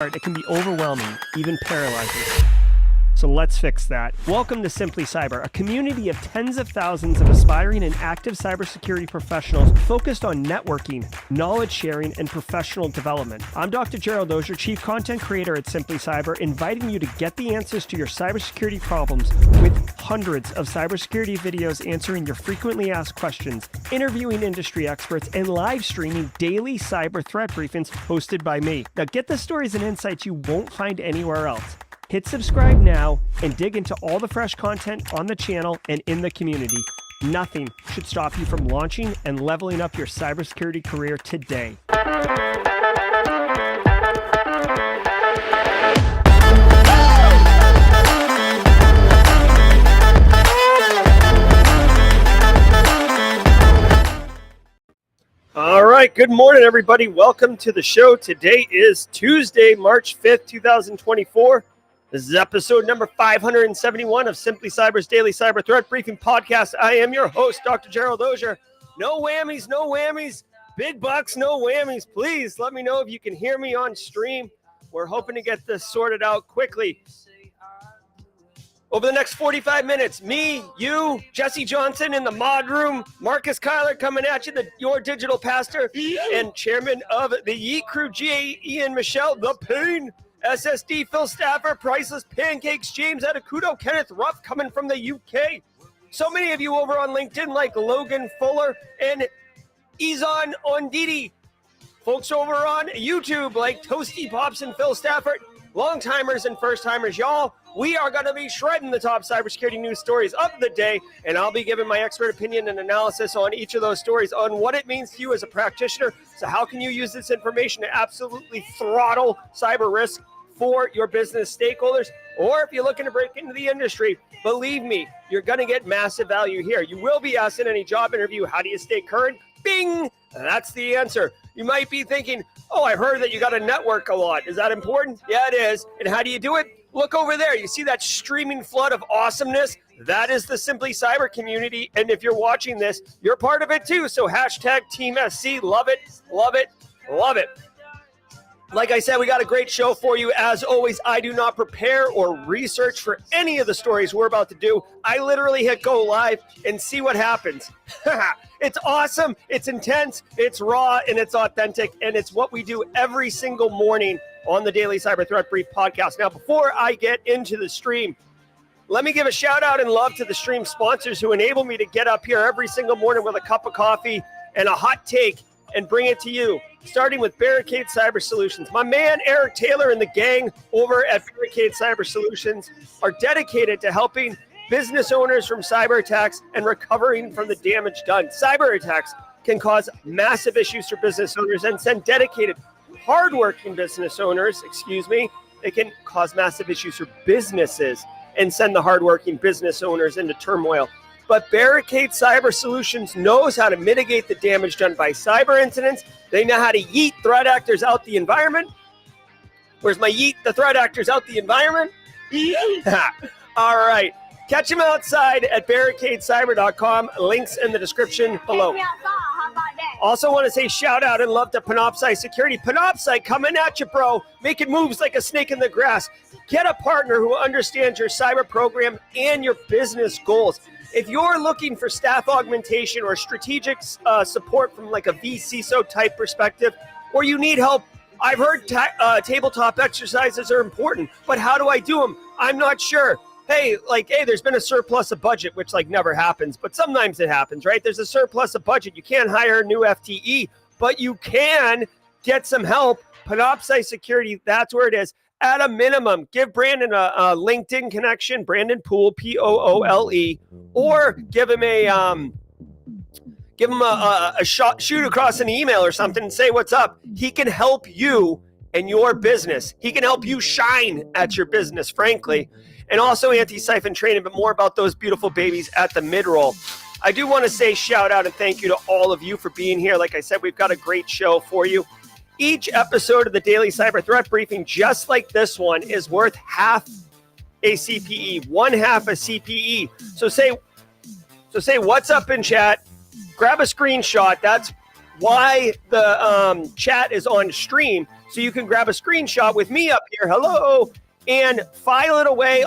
It can be overwhelming, even paralyzing. So let's fix that. Welcome to Simply Cyber, a community of tens of thousands of aspiring and active cybersecurity professionals focused on networking, knowledge sharing, and professional development. I'm Dr. Gerald Dozier, Chief Content Creator at Simply Cyber, inviting you to get the answers to your cybersecurity problems with hundreds of cybersecurity videos answering your frequently asked questions, interviewing industry experts, and live streaming daily cyber threat briefings hosted by me. Now get the stories and insights you won't find anywhere else. Hit subscribe now and dig into all the fresh content on the channel and in the community. Nothing should stop you from launching and leveling up your cybersecurity career today. All right, good morning, everybody. Welcome to the show. Today is Tuesday, March 5th, 2024. This is episode number 571 of Simply Cyber's Daily Cyber Threat Briefing Podcast. I am your host, Dr. Gerald Dozier. No whammies, no whammies. Big bucks, no whammies. Please let me know if you can hear me on stream. We're hoping to get this sorted out quickly. Over the next 45 minutes, me, you, Jesse Johnson in the mod room, Marcus Kyler coming at you, your digital pastor, and chairman of the Yeet Crew, G.A. Ian Michelle, The Pain, SSD, Phil Stafford, Priceless Pancakes, James Adacudo, Kenneth Ruff coming from the UK. So many of you over on LinkedIn like Logan Fuller and Izan Ondidi. Folks over on YouTube like Toasty Pops and Phil Stafford. Long-timers and first-timers, y'all, we are going to be shredding the top cybersecurity news stories of the day, and I'll be giving my expert opinion and analysis on each of those stories on what it means to you as a practitioner. So how can you use this information to absolutely throttle cyber risk for your business stakeholders? Or if you're looking to break into the industry, believe me, you're going to get massive value here. You will be asked in any job interview, how do you stay current? Bing! That's the answer. You might be thinking, oh, I heard that you got to network a lot. Is that important? Yeah, it is. And how do you do it? Look over there. You see that streaming flood of awesomeness? That is the Simply Cyber community. And if you're watching this, you're part of it too. So hashtag Team SC. Love it, love it, love it. Like I said, we got a great show for you. As always, I do not prepare or research for any of the stories we're about to do. I literally hit go live and see what happens. It's awesome, it's intense, it's raw, and it's authentic, and it's what we do every single morning on the Daily Cyber Threat Brief podcast. Now, before I get into the stream, let me give a shout out and love to the stream sponsors who enable me to get up here every single morning with a cup of coffee and a hot take and bring it to you, starting with Barricade Cyber Solutions. My man, Eric Taylor, and the gang over at Barricade Cyber Solutions are dedicated to helping business owners from cyber attacks and recovering from the damage done. Cyber attacks can cause massive issues for business owners and send dedicated, hardworking business owners, they can cause massive issues for businesses and send the hardworking business owners into turmoil. But Barricade Cyber Solutions knows how to mitigate the damage done by cyber incidents. They know how to yeet threat actors out the environment. Where's my yeet the threat actors out the environment? All right. Catch them outside at barricadecyber.com. Links in the description below. Also want to say shout out and love to Panoptcy Security. Panoptcy coming at you, bro. Making moves like a snake in the grass. Get a partner who understands your cyber program and your business goals. If you're looking for staff augmentation or strategic support from like a vCISO type perspective, or you need help, I've heard tabletop exercises are important, but how do I do them? I'm not sure. Hey, there's been a surplus of budget, which never happens, but sometimes it happens, right? There's a surplus of budget. You can't hire a new FTE, but you can get some help. Panoptcy Security, that's where it is. At a minimum, give Brandon a LinkedIn connection, Brandon Poole, Poole, or give him a shot, shoot across an email or something and say what's up. He can help you and your business. He can help you shine at your business, frankly. And also Antisyphon training, but more about those beautiful babies at the Midroll. I do want to say shout out and thank you to all of you for being here. Like I said, we've got a great show for you. Each episode of the Daily Cyber Threat Briefing, just like this one, is worth half a CPE, one half a CPE. So say what's up in chat, grab a screenshot. That's why the chat is on stream. So you can grab a screenshot with me up here, hello, and file it away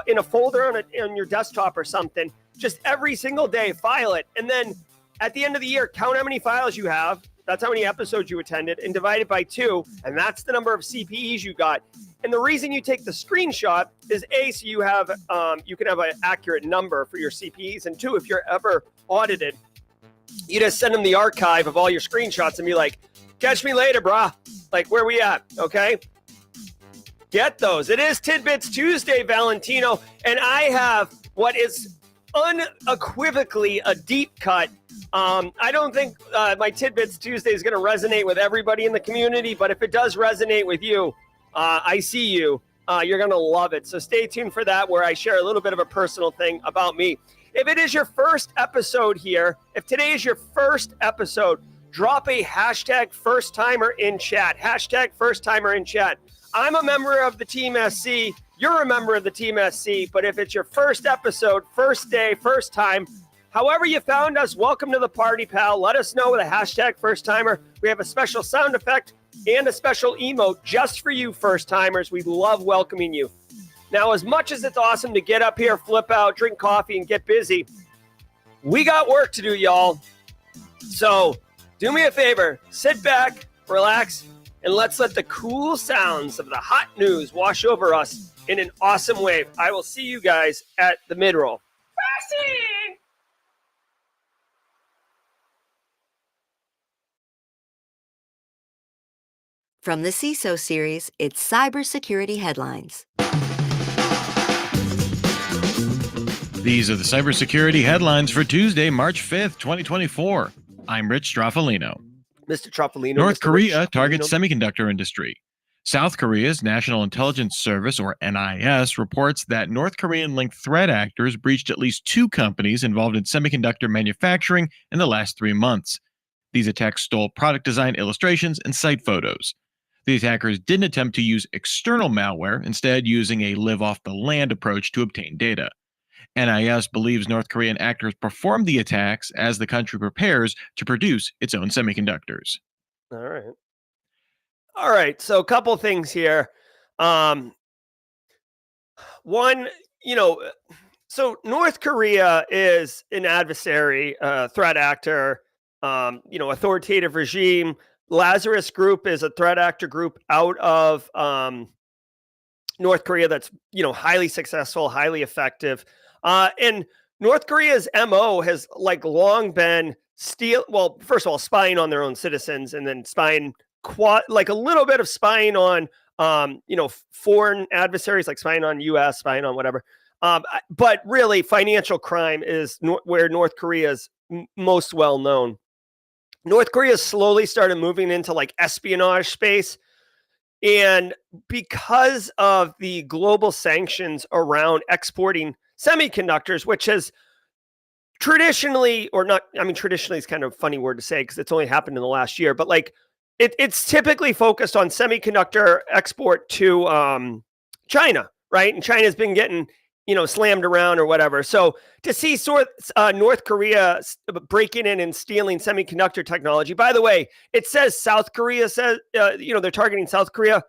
in a folder on your desktop or something. Just every single day, file it. And then at the end of the year, count how many files you have. That's how many episodes you attended, and divide it by 2. And that's the number of CPEs you got. And the reason you take the screenshot is A, so you have you can have an accurate number for your CPEs. And 2, if you're ever audited, you just send them the archive of all your screenshots and be like, catch me later, brah. Like, where we at? Okay. Get those. It is Tidbits Tuesday, Valentino. And I have what is unequivocally a deep cut. I don't think my Tidbits Tuesday is going to resonate with everybody in the community, but if it does resonate with you, I see you. You're going to love it. So stay tuned for that, where I share a little bit of a personal thing about me. If it is your first episode here, if today is your first episode, drop a hashtag first timer in chat. Hashtag first timer in chat. I'm a member of the Team SC. You're a member of the Team SC. But if it's your first episode, first day, first time, however you found us, welcome to the party, pal. Let us know with a hashtag first timer. We have a special sound effect and a special emote just for you first timers. We love welcoming you. Now, as much as it's awesome to get up here, flip out, drink coffee, and get busy, we got work to do, y'all. So do me a favor, sit back, relax, and let's let the cool sounds of the hot news wash over us in an awesome wave. I will see you guys at the midroll. From the CISO series, it's cybersecurity headlines. These are the cybersecurity headlines for Tuesday, March 5th, 2024. I'm Rich Straffolino. Mr. Straffolino. North Korea targets semiconductor industry. South Korea's National Intelligence Service, or NIS, reports that North Korean-linked threat actors breached at least 2 companies involved in semiconductor manufacturing in the last 3 months. These attacks stole product design illustrations and site photos. The attackers didn't attempt to use external malware, instead using a live-off-the-land approach to obtain data. NIS believes North Korean actors performed the attacks as the country prepares to produce its own semiconductors. All right. So a couple things here. One, so North Korea is an adversary, threat actor, authoritative regime. Lazarus Group is a threat actor group out of North Korea that's, highly successful, highly effective. And North Korea's MO has long been first of all, spying on their own citizens, and then spying a little bit of spying on, foreign adversaries, like spying on US, spying on whatever. But really financial crime is where North Korea is most well known. North Korea slowly started moving into espionage space. And because of the global sanctions around exporting semiconductors, which has traditionally, traditionally is kind of a funny word to say because it's only happened in the last year, but it's typically focused on semiconductor export to China, right? And China's been getting, slammed around or whatever. So to see North Korea breaking in and stealing semiconductor technology, by the way, it says South Korea says, they're targeting South Korea.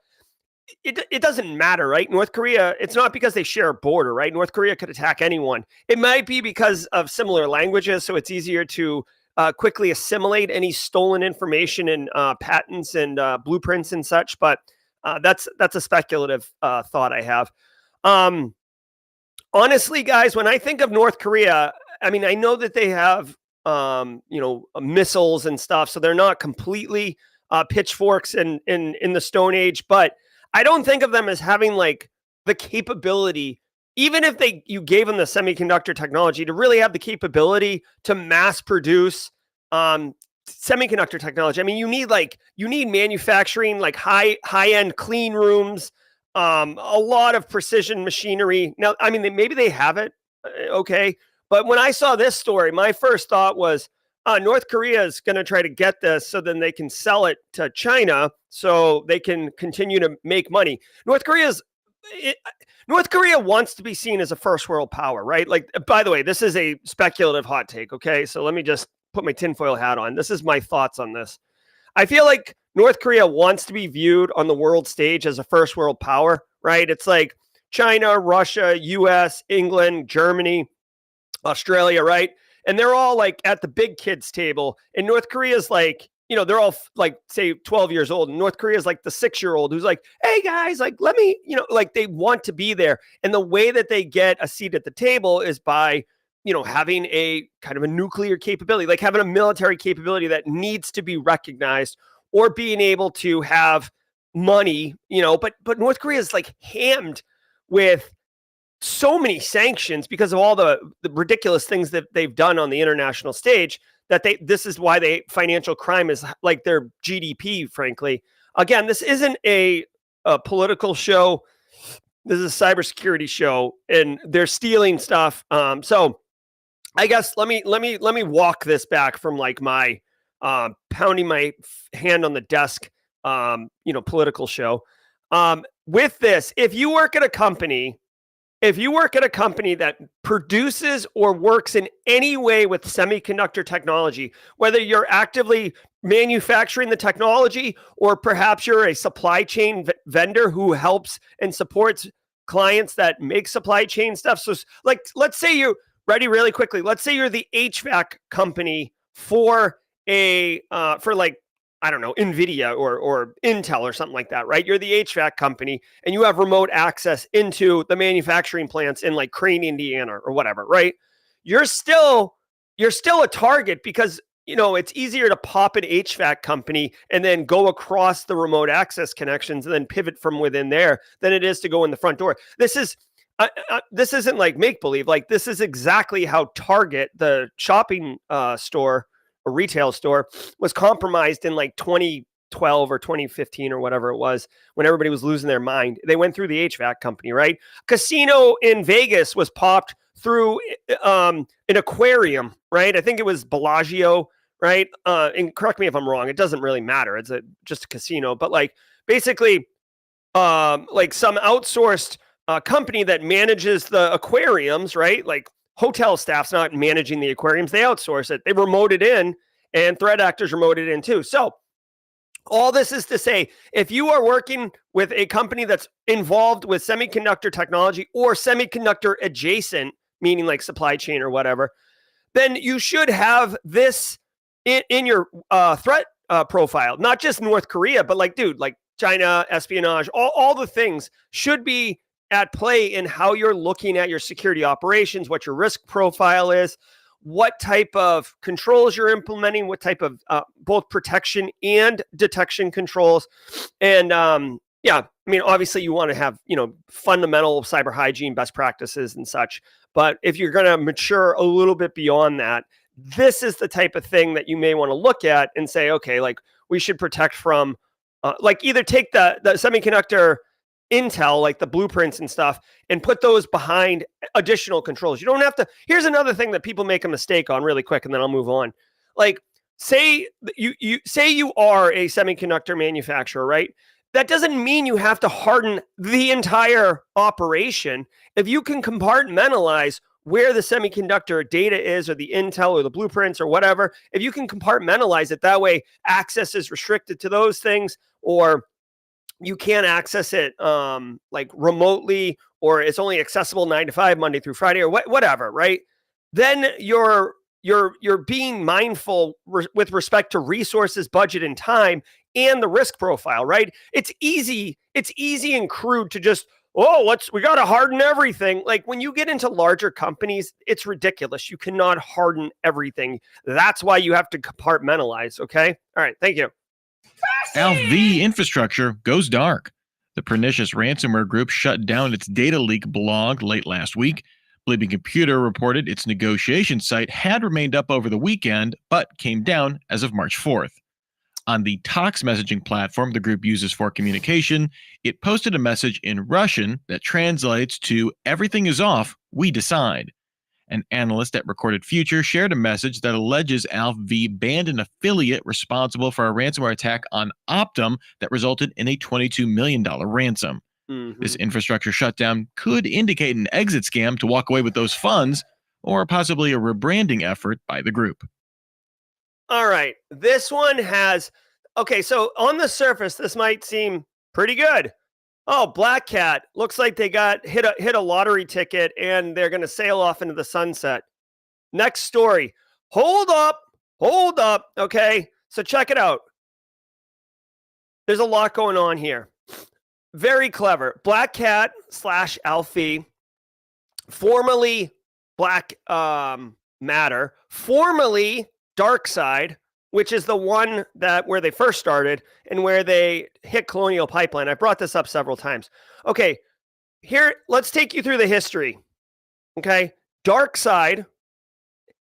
It doesn't matter, right? North Korea, it's not because they share a border, right? North Korea could attack anyone. It might be because of similar languages, so it's easier to quickly assimilate any stolen information and patents and blueprints and such. But that's a speculative thought I have. Honestly, guys, when I think of North Korea, I know that they have, missiles and stuff, so they're not completely pitchforks in the Stone Age, but I don't think of them as having the capability, even if you gave them the semiconductor technology, to really have the capability to mass produce semiconductor technology. You need manufacturing, high-end clean rooms, a lot of precision machinery. Now, maybe they have it, okay. But when I saw this story, my first thought was, North Korea is going to try to get this so then they can sell it to China so they can continue to make money. North Korea wants to be seen as a first world power, right? By the way, this is a speculative hot take, okay? So let me just put my tinfoil hat on. This is my thoughts on this. I feel like North Korea wants to be viewed on the world stage as a first world power, right? It's like China, Russia, US, England, Germany, Australia, right? And they're all like at the big kids table. And North Korea's like, they're all like, say, 12 years old. And North Korea's like the 6-year-old who's like, hey guys, like, let me, like they want to be there. And the way that they get a seat at the table is by, having a kind of a nuclear capability, like having a military capability that needs to be recognized, or being able to have money, but North Korea is like hammed with so many sanctions because of all the ridiculous things that they've done on the international stage, that this is why financial crime is like their GDP, frankly. Again, this isn't a political show. This is a cybersecurity show, and they're stealing stuff. So I guess let me walk this back from like my pounding my hand on the desk, political show. With this, if you work at a company that produces or works in any way with semiconductor technology, whether you're actively manufacturing the technology or perhaps you're a supply chain vendor who helps and supports clients that make supply chain stuff. So like, let's say you're ready really quickly. Let's say you're the HVAC company for for like, I don't know, NVIDIA or Intel or something like that, right? You're the HVAC company and you have remote access into the manufacturing plants in like Crane, Indiana or whatever, right? You're still a target because, it's easier to pop an HVAC company and then go across the remote access connections and then pivot from within there than it is to go in the front door. This isn't like make-believe. Like this is exactly how Target, the shopping store, a retail store, was compromised in like 2012 or 2015 or whatever it was, when everybody was losing their mind. They went through the HVAC company, right? Casino in Vegas was popped through an aquarium, right? I think it was Bellagio, right? And correct me if I'm wrong. It doesn't really matter. It's just a casino, but like basically like some outsourced company that manages the aquariums, right? Like hotel staff's not managing the aquariums. They outsource it. They remote it in, and threat actors remote it in too. So all this is to say, if you are working with a company that's involved with semiconductor technology or semiconductor adjacent, meaning like supply chain or whatever, then you should have this in your threat profile. Not just North Korea, but like, dude, like China, espionage, all the things should be at play in how you're looking at your security operations, what your risk profile is, what type of controls you're implementing, what type of both protection and detection controls. And obviously you want to have, fundamental cyber hygiene best practices and such. But if you're going to mature a little bit beyond that, this is the type of thing that you may want to look at and say, okay, like we should protect from, like either take the semiconductor intel, like the blueprints and stuff, and put those behind additional controls. You don't have to. Here's another thing that people make a mistake on really quick, and then I'll move on. Like say you are a semiconductor manufacturer, right? That doesn't mean you have to harden the entire operation. If you can compartmentalize where the semiconductor data is, or the intel or the blueprints or whatever, if you can compartmentalize it that way, access is restricted to those things, or you can't access it like remotely, or it's only accessible 9 to 5, Monday through Friday, or whatever, right? Then you're being mindful with respect to resources, budget, and time, and the risk profile, right? It's easy and crude to just, we got to harden everything. Like when you get into larger companies, it's ridiculous. You cannot harden everything. That's why you have to compartmentalize. Okay. All right. Thank you. The infrastructure goes dark. The pernicious ransomware group shut down its data leak blog late last week. Bleeping Computer reported its negotiation site had remained up over the weekend, but came down as of March 4th. On the Tox messaging platform the group uses for communication, it posted a message in Russian that translates to "Everything is off, we decide." An analyst at Recorded Future shared a message that alleges ALV banned an affiliate responsible for a ransomware attack on Optum that resulted in a $22 million ransom. Mm-hmm. This infrastructure shutdown could indicate an exit scam to walk away with those funds, or possibly a rebranding effort by the group. All right. This one has Okay, so on the surface, this might seem pretty good. Oh, Black Cat looks like they got hit a lottery ticket and they're going to sail off into the sunset. Next story. Hold up. Okay, so check it out. There's a lot going on here. Very clever. Black Cat / Alfie, formerly Black Matter, formerly Dark Side, which is the one that where they first started and where they hit Colonial Pipeline. I brought this up several times. Okay, here, let's take you through the history. Okay, Dark Side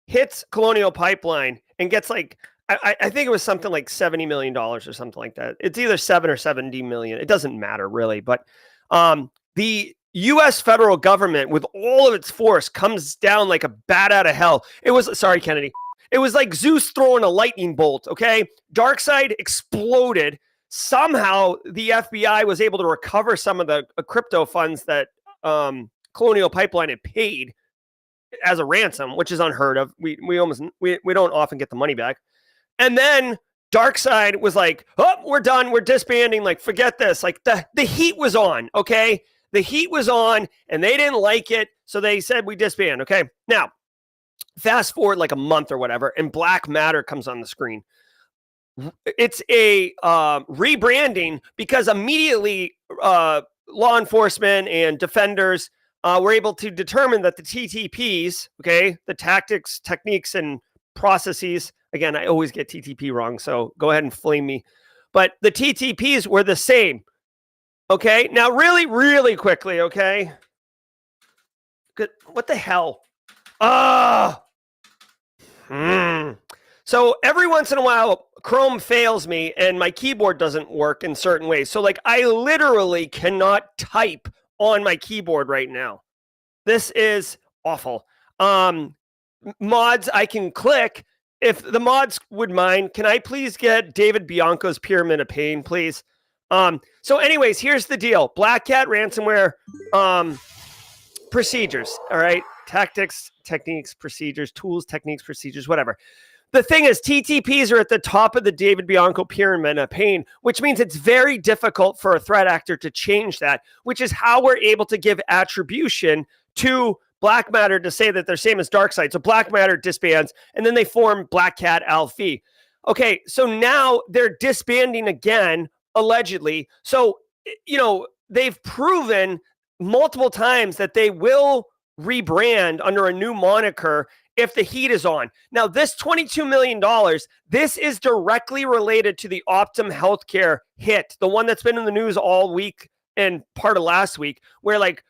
hits Colonial Pipeline and gets like, I think it was something like $70 million or something like that. It's either 7 or 70 million. It doesn't matter really, but the U.S. federal government with all of its force comes down like a bat out of hell. It was, sorry, Kennedy. It was like Zeus throwing a lightning bolt, okay? Darkseid exploded. Somehow, the FBI was able to recover some of the crypto funds that Colonial Pipeline had paid as a ransom, which is unheard of. We don't often get the money back. And then Darkseid was like, oh, we're done. We're disbanding. Like, forget this. Like, the heat was on, okay? The heat was on, and they didn't like it, so they said we disband, okay? Now, fast forward like a month or whatever, and Black Matter comes on the screen. It's a rebranding because immediately law enforcement and defenders were able to determine that the TTPs, okay, the tactics, techniques, and processes, again, I always get TTP wrong, so go ahead and flame me, but the TTPs were the same, okay? Now, really, really quickly, okay? What the hell? So every once in a while, Chrome fails me and my keyboard doesn't work in certain ways. So like I literally cannot type on my keyboard right now. This is awful. Mods, I can click. If the mods would mind, can I please get David Bianco's Pyramid of Pain, please? So anyways, here's the deal. Black Cat ransomware procedures, all right? Tactics, techniques, procedures, tools, techniques, procedures, whatever. The thing is, TTPs are at the top of the David Bianco Pyramid of Pain, which means it's very difficult for a threat actor to change that, which is how we're able to give attribution to Black Matter to say that they're same as Darkseid. So Black Matter disbands, and then they form Black Cat Alfie. Okay, so now they're disbanding again, allegedly. So, you know, they've proven multiple times that they will rebrand under a new moniker if the heat is on. Now, this $22 million, this is directly related to the Optum Healthcare hit, the one that's been in the news all week and part of last week, where like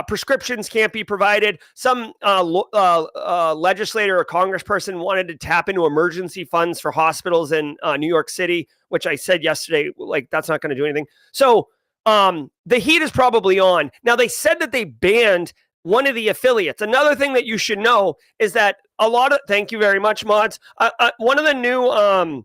prescriptions can't be provided. Some legislator or congressperson wanted to tap into emergency funds for hospitals in New York City, which I said yesterday, like that's not going to do anything. So the heat is probably on. Now, they said that they banned one of the affiliates. Another thing that you should know is that a lot of, thank you very much, mods. One of the new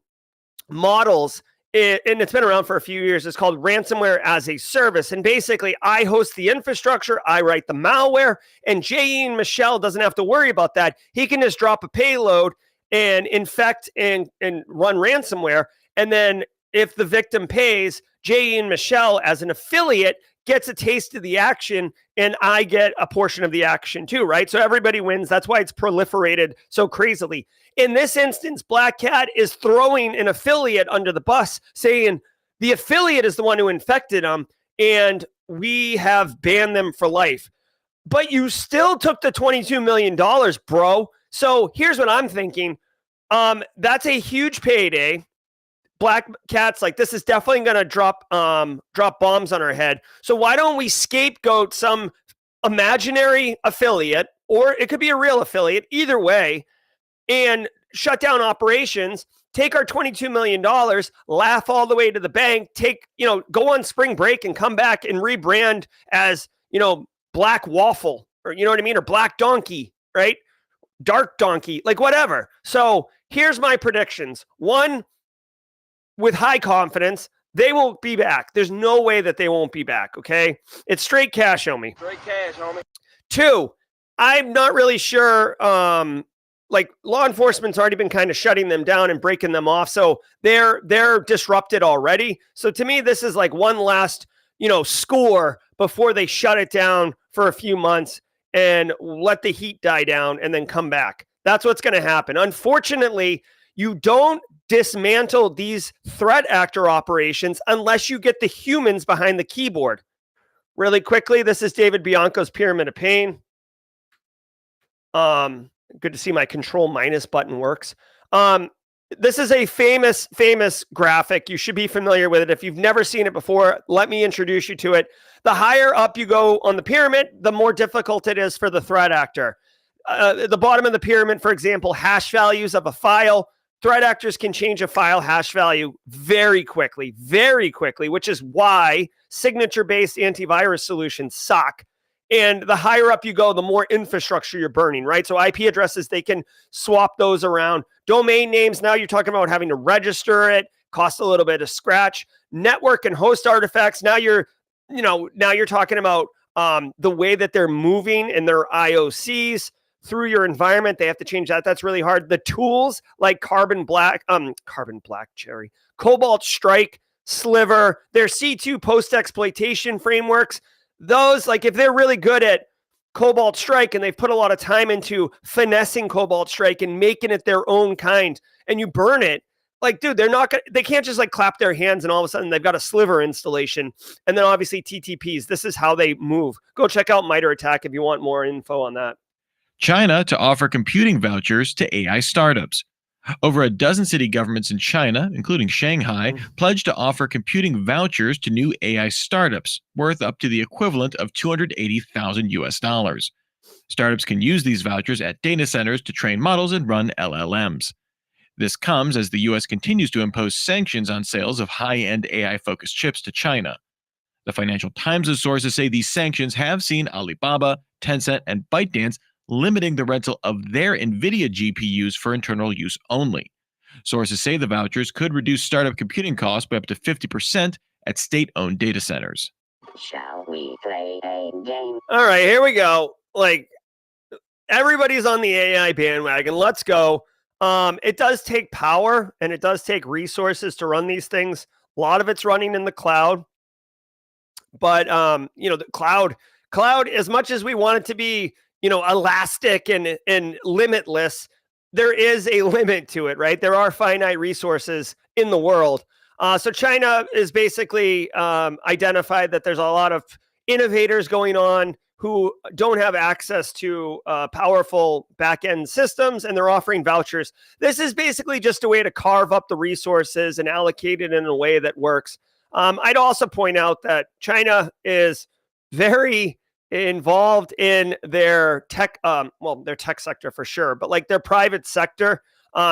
models, and it's been around for a few years, is called ransomware as a service. And basically, I host the infrastructure, I write the malware, and J.E. Michel doesn't have to worry about that. He can just drop a payload and infect and run ransomware. And then if the victim pays, J.E. Michel, as an affiliate, gets a taste of the action, and I get a portion of the action too, right? So everybody wins. That's why it's proliferated so crazily. In this instance, Black Cat is throwing an affiliate under the bus, saying the affiliate is the one who infected them, and we have banned them for life. But you still took the $22 million, bro. So here's what I'm thinking. That's a huge payday. Black Cat's like, this is definitely going to drop bombs on our head. So why don't we scapegoat some imaginary affiliate, or it could be a real affiliate, either way, and shut down operations, take our $22 million, laugh all the way to the bank, go on spring break and come back and rebrand as, Black Waffle, or you know what I mean? Or Black Donkey, right? Dark Donkey, like whatever. So here's my predictions. One, with high confidence, they won't be back. There's no way that they won't be back, okay? It's straight cash, homie. Straight cash, homie. Two, I'm not really sure like law enforcement's already been kind of shutting them down and breaking them off. So they're disrupted already. So to me, this is like one last, score before they shut it down for a few months and let the heat die down and then come back. That's what's going to happen. Unfortunately, you don't dismantle these threat actor operations unless you get the humans behind the keyboard. Really quickly, this is David Bianco's Pyramid of Pain. Good to see my control minus button works. This is a famous graphic. You should be familiar with it. If you've never seen it before, let me introduce you to it. The higher up you go on the pyramid, the more difficult it is for the threat actor. At the bottom of the pyramid, for example, hash values of a file. Threat actors can change a file hash value very quickly, which is why signature-based antivirus solutions suck. And the higher up you go, the more infrastructure you're burning, right? So IP addresses, they can swap those around. Domain names, now you're talking about having to register it, cost a little bit of scratch. Network and host artifacts, now you're talking about the way that they're moving in their IOCs through your environment. They have to change that. That's really hard. The tools like Carbon Black Cherry, Cobalt Strike, Sliver, their C2 post-exploitation frameworks, those, like if they're really good at Cobalt Strike and they've put a lot of time into finessing Cobalt Strike and making it their own kind, and you burn it, like, dude, they can't just like clap their hands and all of a sudden they've got a Sliver installation. And then obviously TTPs, this is how they move. Go check out MITRE ATT&CK if you want more info on that. China to offer computing vouchers to AI startups. Over a dozen city governments in China, including Shanghai, pledged to offer computing vouchers to new AI startups worth up to the equivalent of $280,000. Startups can use these vouchers at data centers to train models and run LLMs. This comes as the U.S. continues to impose sanctions on sales of high-end AI-focused chips to China. The Financial Times' sources say these sanctions have seen Alibaba, Tencent, and ByteDance limiting the rental of their NVIDIA GPUs for internal use only. Sources say the vouchers could reduce startup computing costs by up to 50% at state-owned data centers. Shall we play a game? All right, here we go. Like, everybody's on the AI bandwagon. Let's go. It does take power and it does take resources to run these things. A lot of it's running in the cloud. But, the cloud, as much as we want it to be, elastic and limitless, there is a limit to it, right? There are finite resources in the world. So China is basically identified that there's a lot of innovators going on who don't have access to powerful back-end systems, and they're offering vouchers. This is basically just a way to carve up the resources and allocate it in a way that works. I'd also point out that China is very involved in their tech, their tech sector for sure, but like their private sector,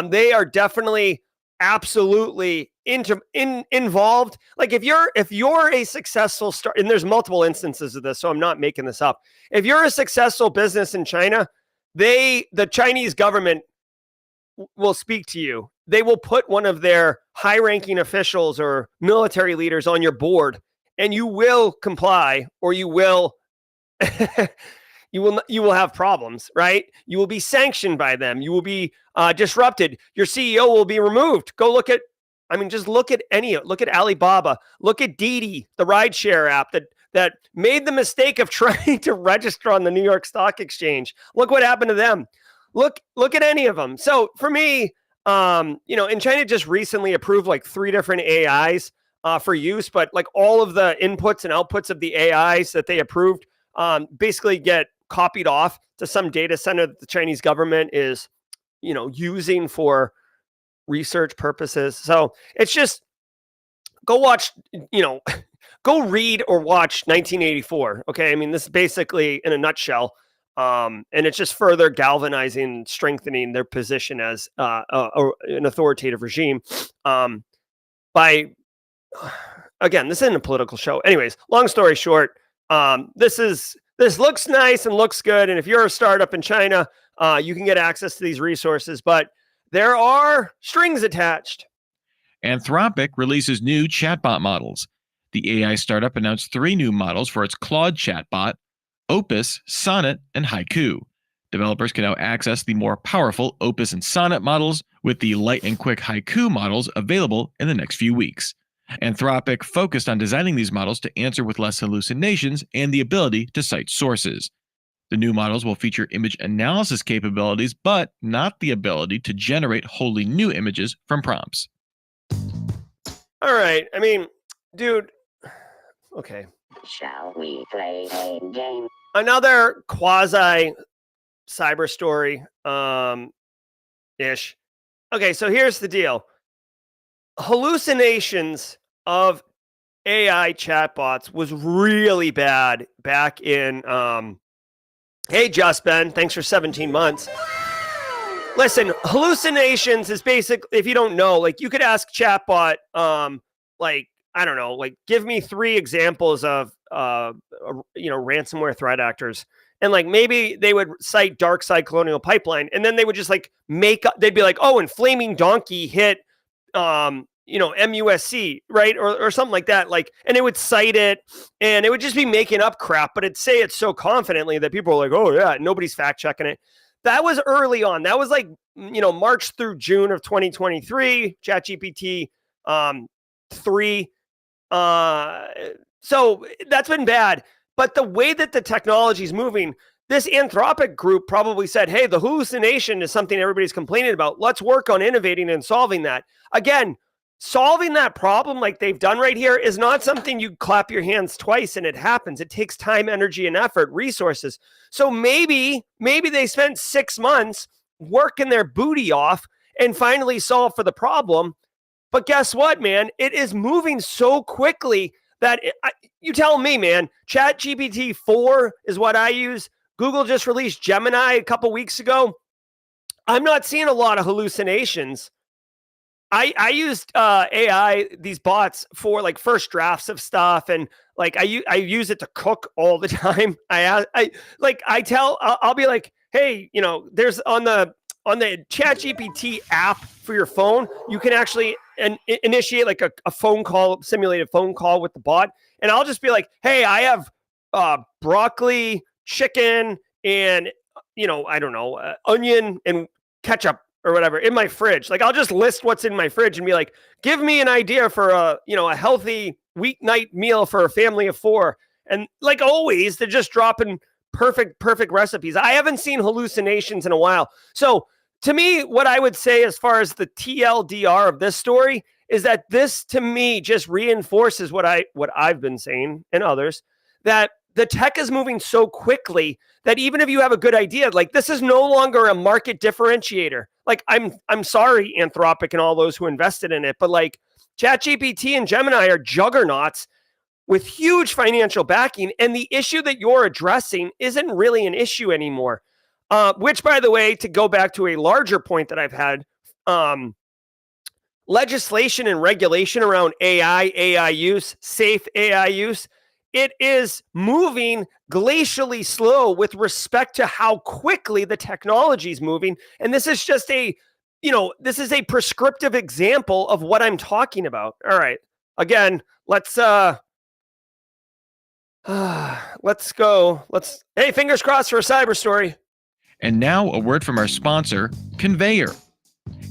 they are definitely absolutely involved. Like if you're a successful start, and there's multiple instances of this, so I'm not making this up. If you're a successful business in China, the Chinese government will speak to you. They will put one of their high-ranking officials or military leaders on your board, and you will comply, or you will you will have problems, right? You will be sanctioned by them. You will be disrupted. Your CEO will be removed. Look at Alibaba. Look at Didi, the rideshare app that made the mistake of trying to register on the New York Stock Exchange. Look what happened to them. Look at any of them. So for me, and China just recently approved like 3 different AIs for use, but like all of the inputs and outputs of the AIs that they approved basically get copied off to some data center that the Chinese government is, using for research purposes. So it's just go read or watch 1984. Okay. I mean, this is basically in a nutshell. And it's just further galvanizing, strengthening their position as an authoritative regime by, again, this isn't a political show. Anyways, long story short, this looks nice and looks good. And if you're a startup in China, you can get access to these resources, but there are strings attached. Anthropic releases new chatbot models. The AI startup announced 3 new models for its Claude chatbot: Opus, Sonnet, and Haiku. Developers can now access the more powerful Opus and Sonnet models, with the light and quick Haiku models available in the next few weeks. Anthropic focused on designing these models to answer with less hallucinations and the ability to cite sources. The new models will feature image analysis capabilities, but not the ability to generate wholly new images from prompts. All right. I mean, dude. Okay. Shall we play a game? Another quasi cyber story ish. Okay, so here's the deal. Hallucinations of AI chatbots was really bad back in hey Just Ben, thanks for 17 months. Listen, hallucinations is basic, if you don't know, like you could ask chatbot like I don't know, like give me 3 examples of ransomware threat actors. And like maybe they would cite Dark Side Colonial Pipeline, and then they would just like they'd be like, oh, and Flaming Donkey hit MUSC, right? Or something like that. Like, and it would cite it, and it would just be making up crap, but it'd say it so confidently that people are like, oh yeah, nobody's fact checking it. That was early on. That was like, March through June of 2023, ChatGPT 3. So that's been bad. But the way that the technology is moving, this Anthropic group probably said, hey, the hallucination is something everybody's complaining about. Let's work on innovating and solving that. Again, solving that problem like they've done right here is not something you clap your hands twice and it happens. It takes time, energy, and effort, resources. So maybe they spent 6 months working their booty off and finally solved for the problem. But guess what, man? It is moving so quickly that you tell me, man. ChatGPT 4 is what I use. Google just released Gemini a couple weeks ago. I'm not seeing a lot of hallucinations. I used AI, these bots, for like first drafts of stuff, and like I use it to cook all the time. I'll be like, hey, there's on the ChatGPT app for your phone, you can actually initiate like a phone call, simulated phone call with the bot. And I'll just be like, hey, I have broccoli, chicken, and, I don't know, onion and ketchup or whatever in my fridge. Like I'll just list what's in my fridge and be like, give me an idea for a healthy weeknight meal for a family of 4. And like always, they're just dropping perfect recipes. I haven't seen hallucinations in a while. So to me, what I would say as far as the TLDR of this story is that this, to me, just reinforces what I've been saying and others, that the tech is moving so quickly that even if you have a good idea, like this is no longer a market differentiator. Like I'm sorry, Anthropic and all those who invested in it, but like ChatGPT and Gemini are juggernauts with huge financial backing, and the issue that you're addressing isn't really an issue anymore. Which, by the way, to go back to a larger point that I've had, legislation and regulation around AI use, safe AI use, it is moving glacially slow with respect to how quickly the technology is moving. And this is just a prescriptive example of what I'm talking about. All right. Again, let's go. Hey, fingers crossed for a cyber story. And now a word from our sponsor, Conveyor.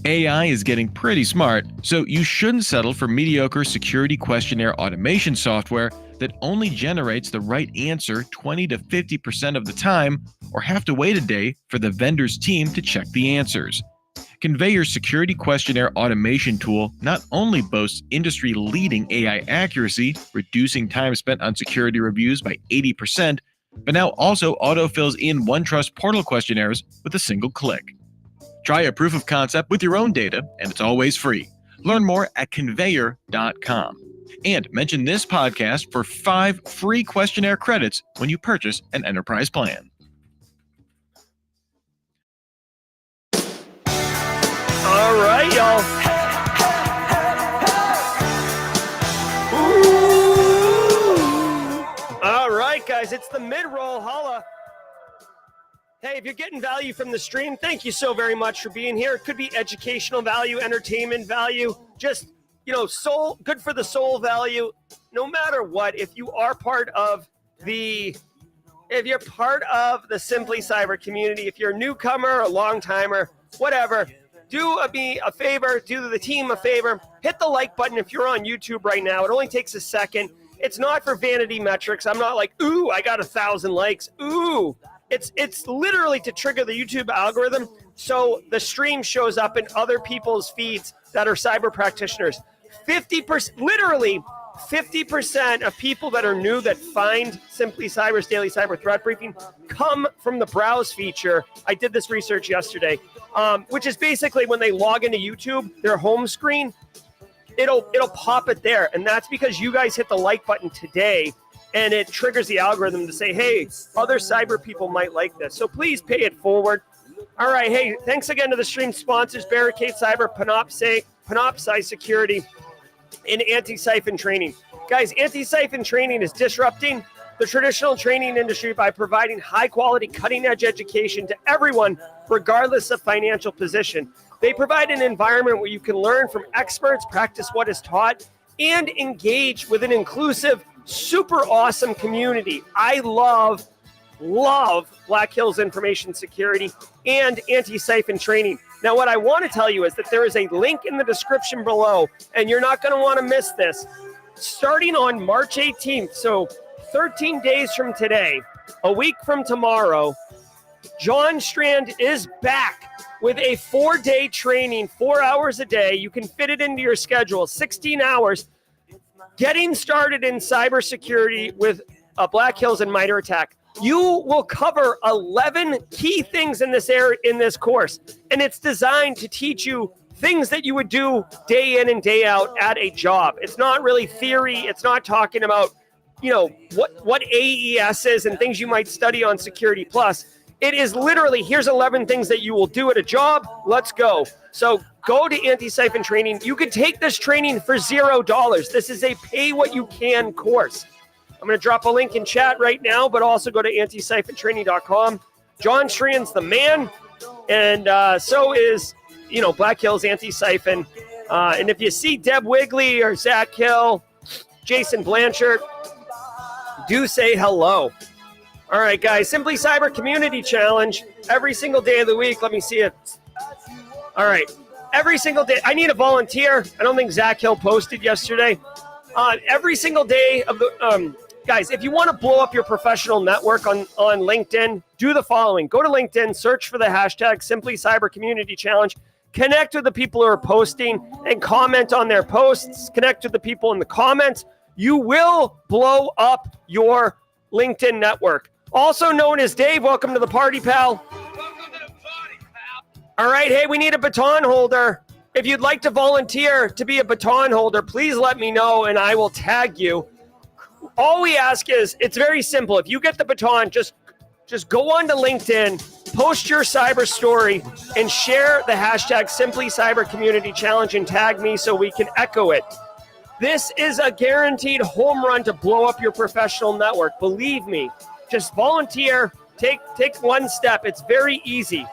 AI is getting pretty smart, so you shouldn't settle for mediocre security questionnaire automation software that only generates the right answer 20 to 50% of the time, or have to wait a day for the vendor's team to check the answers. Conveyor's security questionnaire automation tool not only boasts industry-leading AI accuracy, reducing time spent on security reviews by 80%, but now also autofills in OneTrust portal questionnaires with a single click. Try a proof of concept with your own data, and it's always free. Learn more at conveyor.com. And mention this podcast for 5 free questionnaire credits when you purchase an enterprise plan. All right, y'all. Ooh. All right, guys, it's the Midroll. Holla. Hey, if you're getting value from the stream, thank you so very much for being here. It could be educational value, entertainment value, just, soul, good for the soul value. No matter what, if you are part of the if you're part of the Simply Cyber community, if you're a newcomer, a long timer, whatever, do me a favor, do the team a favor, hit the like button if you're on YouTube right now. It only takes a second. It's not for vanity metrics. I'm not like, ooh, I got 1,000 likes. Ooh, it's literally to trigger the YouTube algorithm so the stream shows up in other people's feeds that are cyber practitioners. 50%, literally 50% of people that are new that find Simply Cyber's Daily Cyber Threat Briefing come from the browse feature. I did this research yesterday, which is basically when they log into YouTube, their home screen, it'll pop it there. And that's because you guys hit the like button today, and it triggers the algorithm to say, hey, other cyber people might like this. So please pay it forward. All right. Hey, thanks again to the stream sponsors, Barricade Cyber, Panoptcy Security, and Antisyphon Training. Guys, Antisyphon Training is disrupting the traditional training industry by providing high-quality, cutting-edge education to everyone, regardless of financial position. They provide an environment where you can learn from experts, practice what is taught, and engage with an inclusive, super awesome community. I love Black Hills Information Security and Antisyphon Training. Now, what I want to tell you is that there is a link in the description below, and you're not going to want to miss this. Starting on March 18th, so 13 days from today, a week from tomorrow, John Strand is back with a 4-day training, 4 hours a day. You can fit it into your schedule, 16 hours, getting started in cybersecurity with Black Hills and MITRE ATT&CK. You will cover 11 key things in this course, and it's designed to teach you things that you would do day in and day out at a job. It's not really theory. It's not talking about, what AES is and things you might study on Security Plus. It is literally, here's 11 things that you will do at a job. Let's go. So go to Antisyphon Training. You can take this training for $0. This is a pay-what-you-can course. I'm going to drop a link in chat right now, but also go to antisyphontraining.com. John Strand's the man, and so is, Black Hills Antisyphon. And if you see Deb Wigley or Zach Hill, Jason Blanchard, do say hello. All right, guys, Simply Cyber Community Challenge every single day of the week. Let me see it. All right, every single day. I need a volunteer. I don't think Zach Hill posted yesterday. Every single day of the guys, if you want to blow up your professional network on LinkedIn, do the following. Go to LinkedIn, search for the hashtag Simply Cyber Community Challenge. Connect with the people who are posting and comment on their posts. Connect with the people in the comments. You will blow up your LinkedIn network. Also known as Dave, welcome to the party, pal. Welcome to the party, pal. All right, hey, we need a baton holder. If you'd like to volunteer to be a baton holder, please let me know and I will tag you. All we ask is, it's very simple. If you get the baton, just go on to LinkedIn, post your cyber story, and share the hashtag Simply Cyber Community Challenge and tag me so we can echo it. This is a guaranteed home run to blow up your professional network. Believe me, just volunteer, take one step. It's very easy.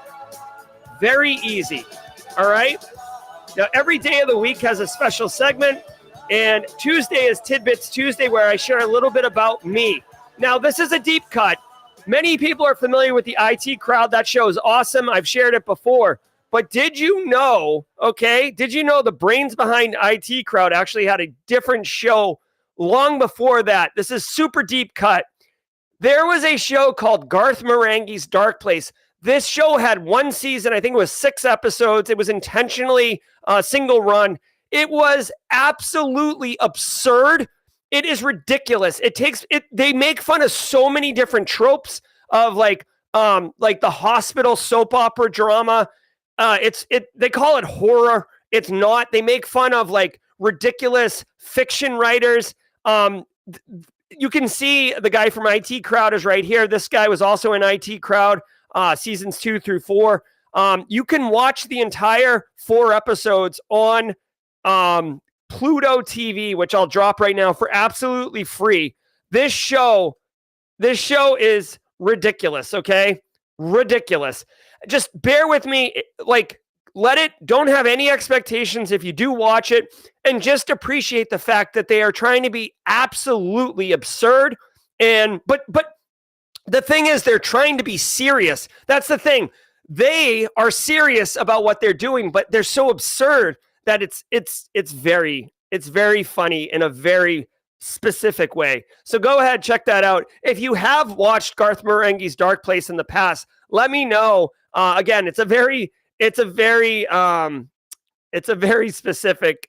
Very easy. All right? Now, every day of the week has a special segment, and Tuesday is Tidbits Tuesday, where I share a little bit about me. Now, this is a deep cut. Many people are familiar with the IT Crowd. That show is awesome. I've shared it before. But did you know the brains behind IT Crowd actually had a different show long before that? This is super deep cut. There was a show called Garth Marenghi's Dark Place. This show had one season. I think it was 6 episodes. It was intentionally a single run. It was absolutely absurd. It is ridiculous. They make fun of so many different tropes of like the hospital soap opera drama. They call it horror. It's not. They make fun of like ridiculous fiction writers. You can see the guy from IT Crowd is right here. This guy was also in IT Crowd, seasons 2 through 4. You can watch the entire 4 episodes on Pluto TV, which I'll drop right now for absolutely free. This show is ridiculous, okay? Ridiculous. Just bear with me. Don't have any expectations if you do watch it, and just appreciate the fact that they are trying to be absolutely absurd. But The thing is, they're trying to be serious. That's the thing. They are serious about what they're doing, but they're so absurd that it's very funny in a very specific way. So go ahead, check that out. If you have watched Garth Marenghi's Dark Place in the past, let me know. Again, it's a very specific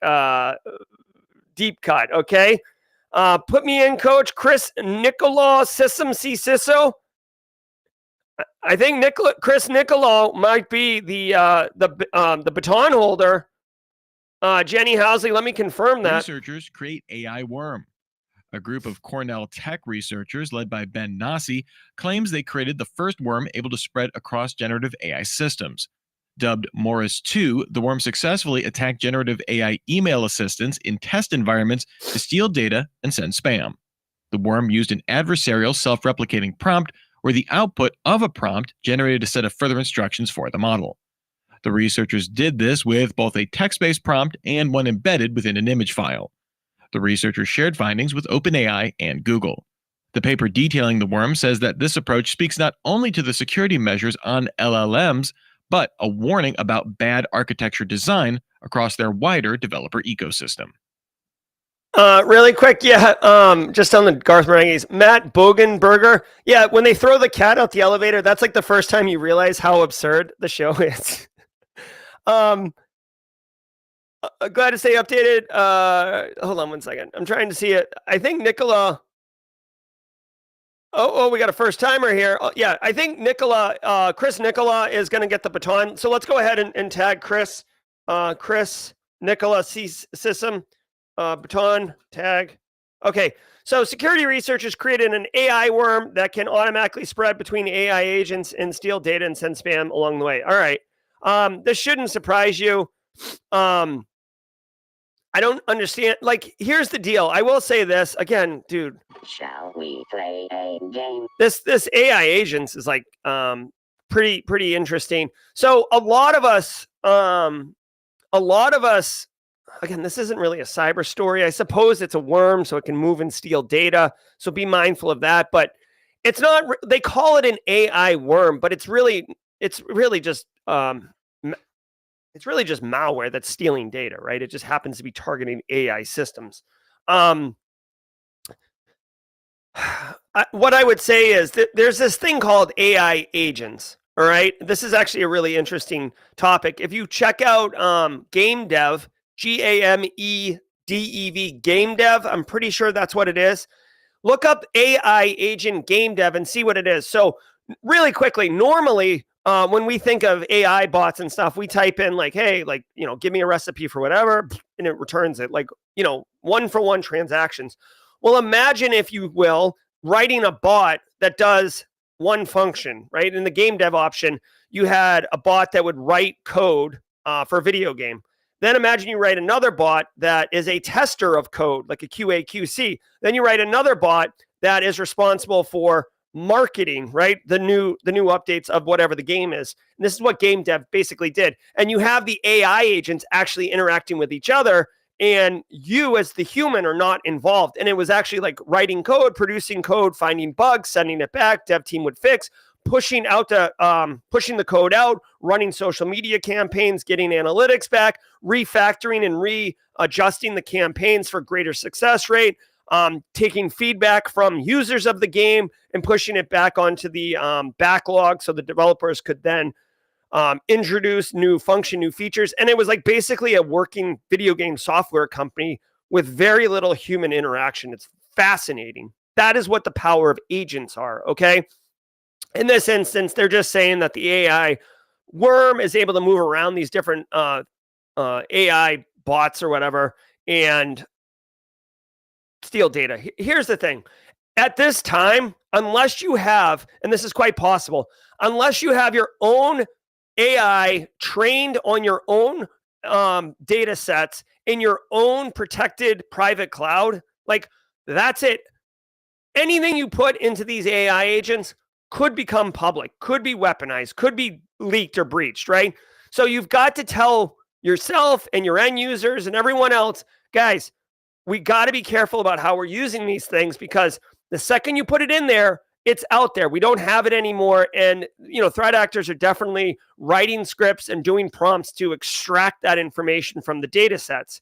deep cut. Okay. Put me in, Coach Chris Nicolau, Sissom C. Sisso. I think Chris Nicolau might be the baton holder. Jenny Housley, let me confirm that. Researchers create AI worm. A group of Cornell Tech researchers led by Ben Nasi claims they created the first worm able to spread across generative AI systems. Dubbed Morris 2, the worm successfully attacked generative AI email assistants in test environments to steal data and send spam. The worm used an adversarial self-replicating prompt where the output of a prompt generated a set of further instructions for the model. The researchers did this with both a text-based prompt and one embedded within an image file. The researchers shared findings with OpenAI and Google. The paper detailing the worm says that this approach speaks not only to the security measures on LLMs, but a warning about bad architecture design across their wider developer ecosystem. Really quick, just on the Garth Marenghi's, Matt Bogenberger. Yeah, when they throw the cat out the elevator, that's like the first time you realize how absurd the show is. Glad to stay updated. Hold on one second. I'm trying to see it. I think Nicola. Oh, we got a first timer here. Yeah, I think Chris Nicola is going to get the baton. So let's go ahead and tag Chris. Chris Nicola Sissom. Baton tag. Okay, so security researchers created an AI worm that can automatically spread between AI agents and steal data and send spam along the way. All right, this shouldn't surprise you. I don't understand. Like, here's the deal. I will say this again, dude. Shall we play a game? This AI agents is like pretty interesting. So a lot of us, again, this isn't really a cyber story. I suppose it's a worm, so it can move and steal data. So be mindful of that. But it's not. They call it an AI worm, but it's really just malware that's stealing data, right? It just happens to be targeting AI systems. What I would say is that there's this thing called AI agents. All right, this is actually a really interesting topic. If you check out Game Dev. GAMEDEV, Game Dev. I'm pretty sure that's what it is. Look up AI agent Game Dev and see what it is. So really quickly, normally when we think of AI bots and stuff, we type in like, hey, like, give me a recipe for whatever, and it returns it like, one-for-one transactions. Well, imagine, if you will, writing a bot that does one function, right? In the Game Dev option, you had a bot that would write code for a video game. Then imagine you write another bot that is a tester of code, like a QA, QC. Then you write another bot that is responsible for marketing, right? The new updates of whatever the game is. And this is what Game Dev basically did. And you have the AI agents actually interacting with each other, and you as the human are not involved. And it was actually like writing code, producing code, finding bugs, sending it back, dev team would fix, pushing the code out, running social media campaigns, getting analytics back, refactoring and readjusting the campaigns for greater success rate, taking feedback from users of the game and pushing it back onto the backlog so the developers could then introduce new features. And it was like basically a working video game software company with very little human interaction. It's fascinating. That is what the power of agents are, okay? In this instance, they're just saying that the AI worm is able to move around these different AI bots or whatever and steal data. Here's the thing. At this time, unless you have, and this is quite possible, unless you have your own AI trained on your own data sets in your own protected private cloud, like, that's it. Anything you put into these AI agents could become public, could be weaponized, could be leaked or breached, right? So you've got to tell yourself and your end users and everyone else, guys, we got to be careful about how we're using these things, because the second you put it in there it's out there. We don't have it anymore. And, threat actors are definitely writing scripts and doing prompts to extract that information from the data sets.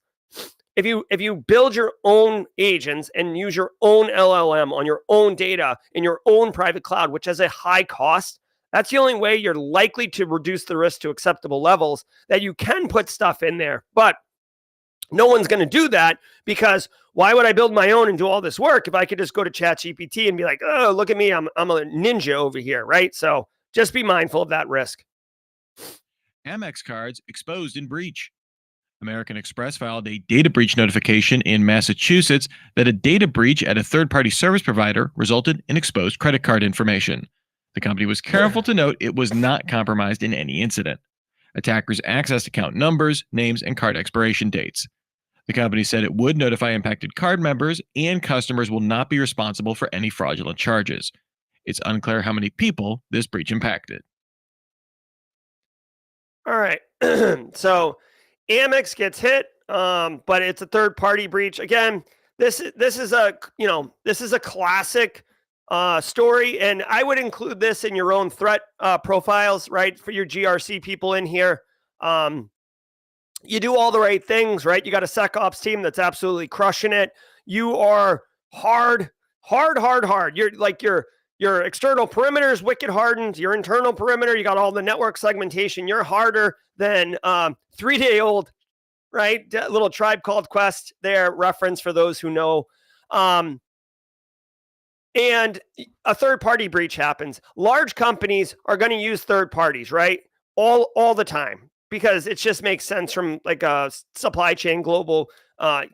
If you build your own agents and use your own LLM on your own data in your own private cloud, which has a high cost, that's the only way you're likely to reduce the risk to acceptable levels, that you can put stuff in there. But no one's going to do that, because why would I build my own and do all this work if I could just go to ChatGPT and be like, oh, look at me, I'm a ninja over here, right? So just be mindful of that risk. Amex cards exposed in breach. American Express filed a data breach notification in Massachusetts that a data breach at a third-party service provider resulted in exposed credit card information. The company was careful to note it was not compromised in any incident. Attackers accessed account numbers, names, and card expiration dates. The company said it would notify impacted card members, and customers will not be responsible for any fraudulent charges. It's unclear how many people this breach impacted. All right. So Amex gets hit, but it's a third-party breach. Again, this is a classic story, and I would include this in your own threat profiles, right? For your GRC people in here, you do all the right things, right? You got a SecOps team that's absolutely crushing it. You are hard. You're like your external perimeter is wicked hardened. Your internal perimeter, you got all the network segmentation. You're harder than 3-day-old, right? Little Tribe Called Quest there, reference for those who know. And a third-party breach happens. Large companies are going to use third parties, right? All the time, because it just makes sense from like a supply chain, global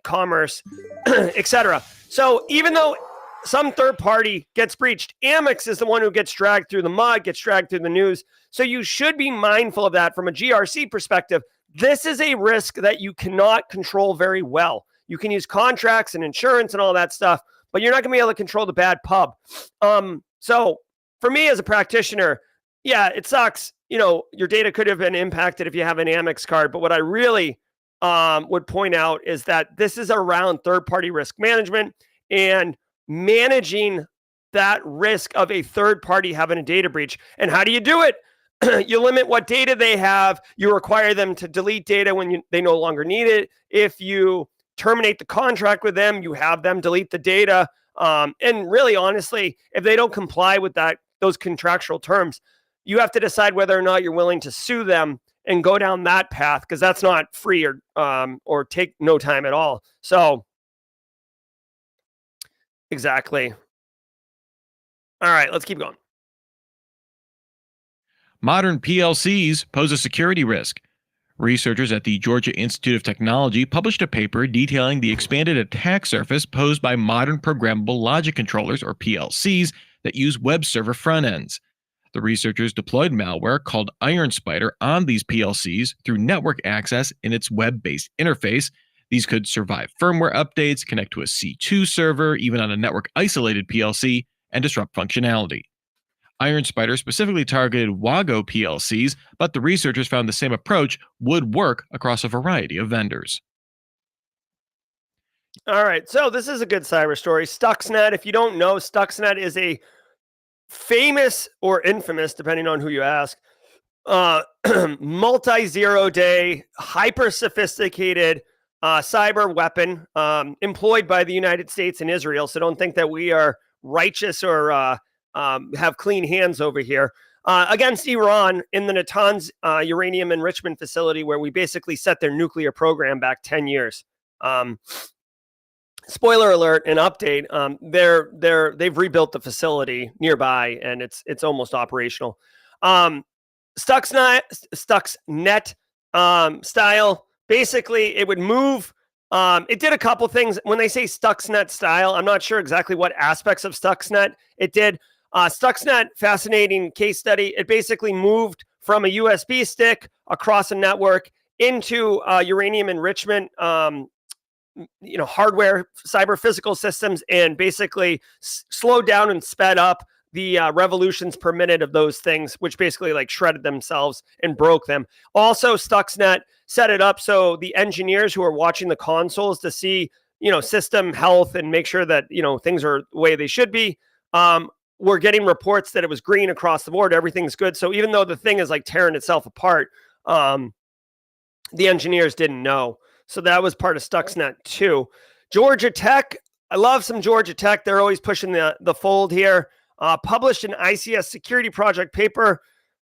commerce, etc. So even though some third party gets breached, Amex is the one who gets dragged through the mud, gets dragged through the news. So you should be mindful of that from a GRC perspective. This is a risk that you cannot control very well. You can use contracts and insurance and all that stuff, but you're not going to be able to control the bad pub. So for me as a practitioner, yeah, it sucks. Your data could have been impacted if you have an Amex card. But what I really would point out is that this is around third-party risk management and managing that risk of a third party having a data breach. And how do you do it? You limit what data they have. You require them to delete data when they no longer need it. If you terminate the contract with them, you have them delete the data. And really, honestly, if they don't comply with those contractual terms, you have to decide whether or not you're willing to sue them and go down that path, because that's not free or take no time at all. So exactly. All right, let's keep going. Modern PLCs pose a security risk. Researchers at the Georgia Institute of Technology published a paper detailing the expanded attack surface posed by modern programmable logic controllers, or PLCs, that use web server front ends. The researchers deployed malware called Iron Spider on these PLCs through network access in its web-based interface. These could survive firmware updates, connect to a C2 server, even on a network-isolated PLC, and disrupt functionality. Iron Spider specifically targeted Wago PLCs, but the researchers found the same approach would work across a variety of vendors. All right, so this is a good cyber story. Stuxnet, if you don't know, Stuxnet is a famous or infamous, depending on who you ask, multi-zero-day, hyper-sophisticated cyber weapon employed by the United States and Israel. So don't think that we are righteous or have clean hands over here. Against Iran in the Natanz uranium enrichment facility, where we basically set their nuclear program back 10 years. Spoiler alert, an update. They've rebuilt the facility nearby, and it's almost operational. Stuxnet style. Basically, it would move. It did a couple things. When they say Stuxnet style, I'm not sure exactly what aspects of Stuxnet it did. Stuxnet, fascinating case study. It basically moved from a USB stick across a network into uranium enrichment, hardware, cyber physical systems, and basically slowed down and sped up the revolutions per minute of those things, which basically like shredded themselves and broke them. Also, Stuxnet set it up so the engineers who are watching the consoles to see, system health and make sure that, things are the way they should be, we're getting reports that it was green across the board. Everything's good. So even though the thing is like tearing itself apart, the engineers didn't know. So that was part of Stuxnet too. Georgia Tech. I love some Georgia Tech. They're always pushing the fold here. Published an ICS security project paper.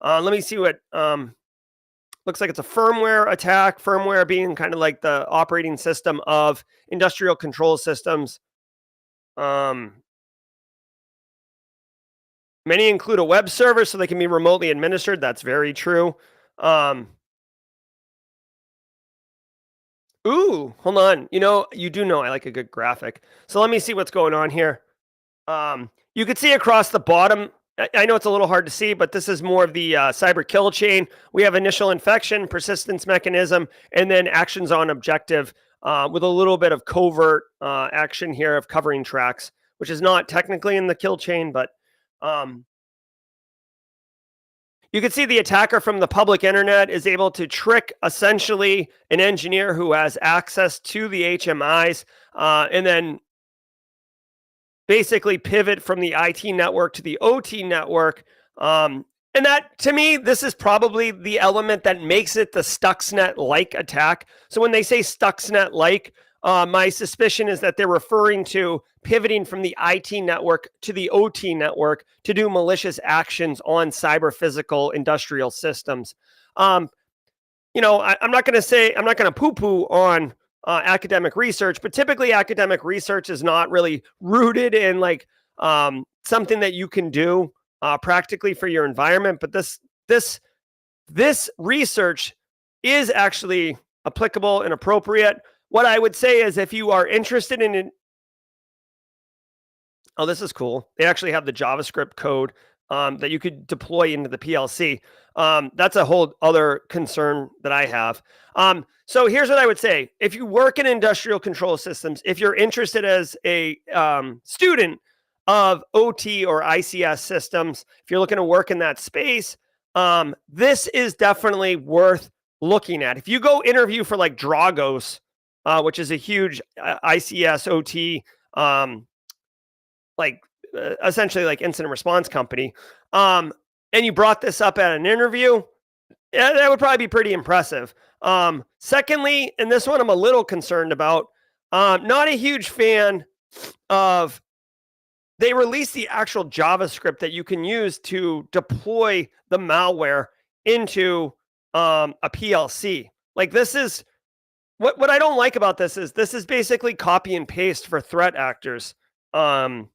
Let me see what, looks like it's a firmware attack. Firmware being kind of like the operating system of industrial control systems. Many include a web server so they can be remotely administered. That's very true. Ooh, hold on. You do know I like a good graphic. So let me see what's going on here. You could see across the bottom, I know it's a little hard to see, but this is more of the cyber kill chain. We have initial infection, persistence mechanism, and then actions on objective with a little bit of covert action here of covering tracks, which is not technically in the kill chain, but you can see the attacker from the public internet is able to trick essentially an engineer who has access to the HMIs and then basically pivot from the IT network to the OT network. And that, to me, this is probably the element that makes it the Stuxnet-like attack. So when they say Stuxnet-like, my suspicion is that they're referring to pivoting from the IT network to the OT network to do malicious actions on cyber physical industrial systems. I'm not going to poo-poo on academic research, but typically academic research is not really rooted in like something that you can do practically for your environment. But this research is actually applicable and appropriate. What I would say is if you are interested in it, oh, this is cool. They actually have the JavaScript code that you could deploy into the PLC. That's a whole other concern that I have. So here's what I would say. If you work in industrial control systems, if you're interested as a student of OT or ICS systems, if you're looking to work in that space, this is definitely worth looking at. If you go interview for like Dragos, which is a huge ICS OT, essentially like incident response company, and you brought this up at an interview, that would probably be pretty impressive. Secondly, and this one I'm a little concerned about, not a huge fan of, they released the actual JavaScript that you can use to deploy the malware into a PLC. Like this is, what I don't like about this is basically copy and paste for threat actors. Hold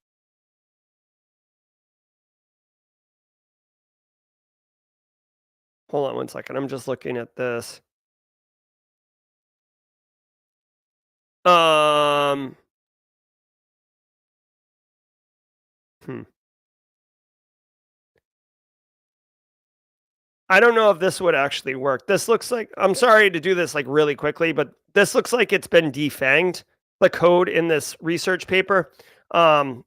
on one second. I'm just looking at this. I don't know if this would actually work. This looks like, I'm sorry to do this like really quickly, but this looks like it's been defanged, the code in this research paper. So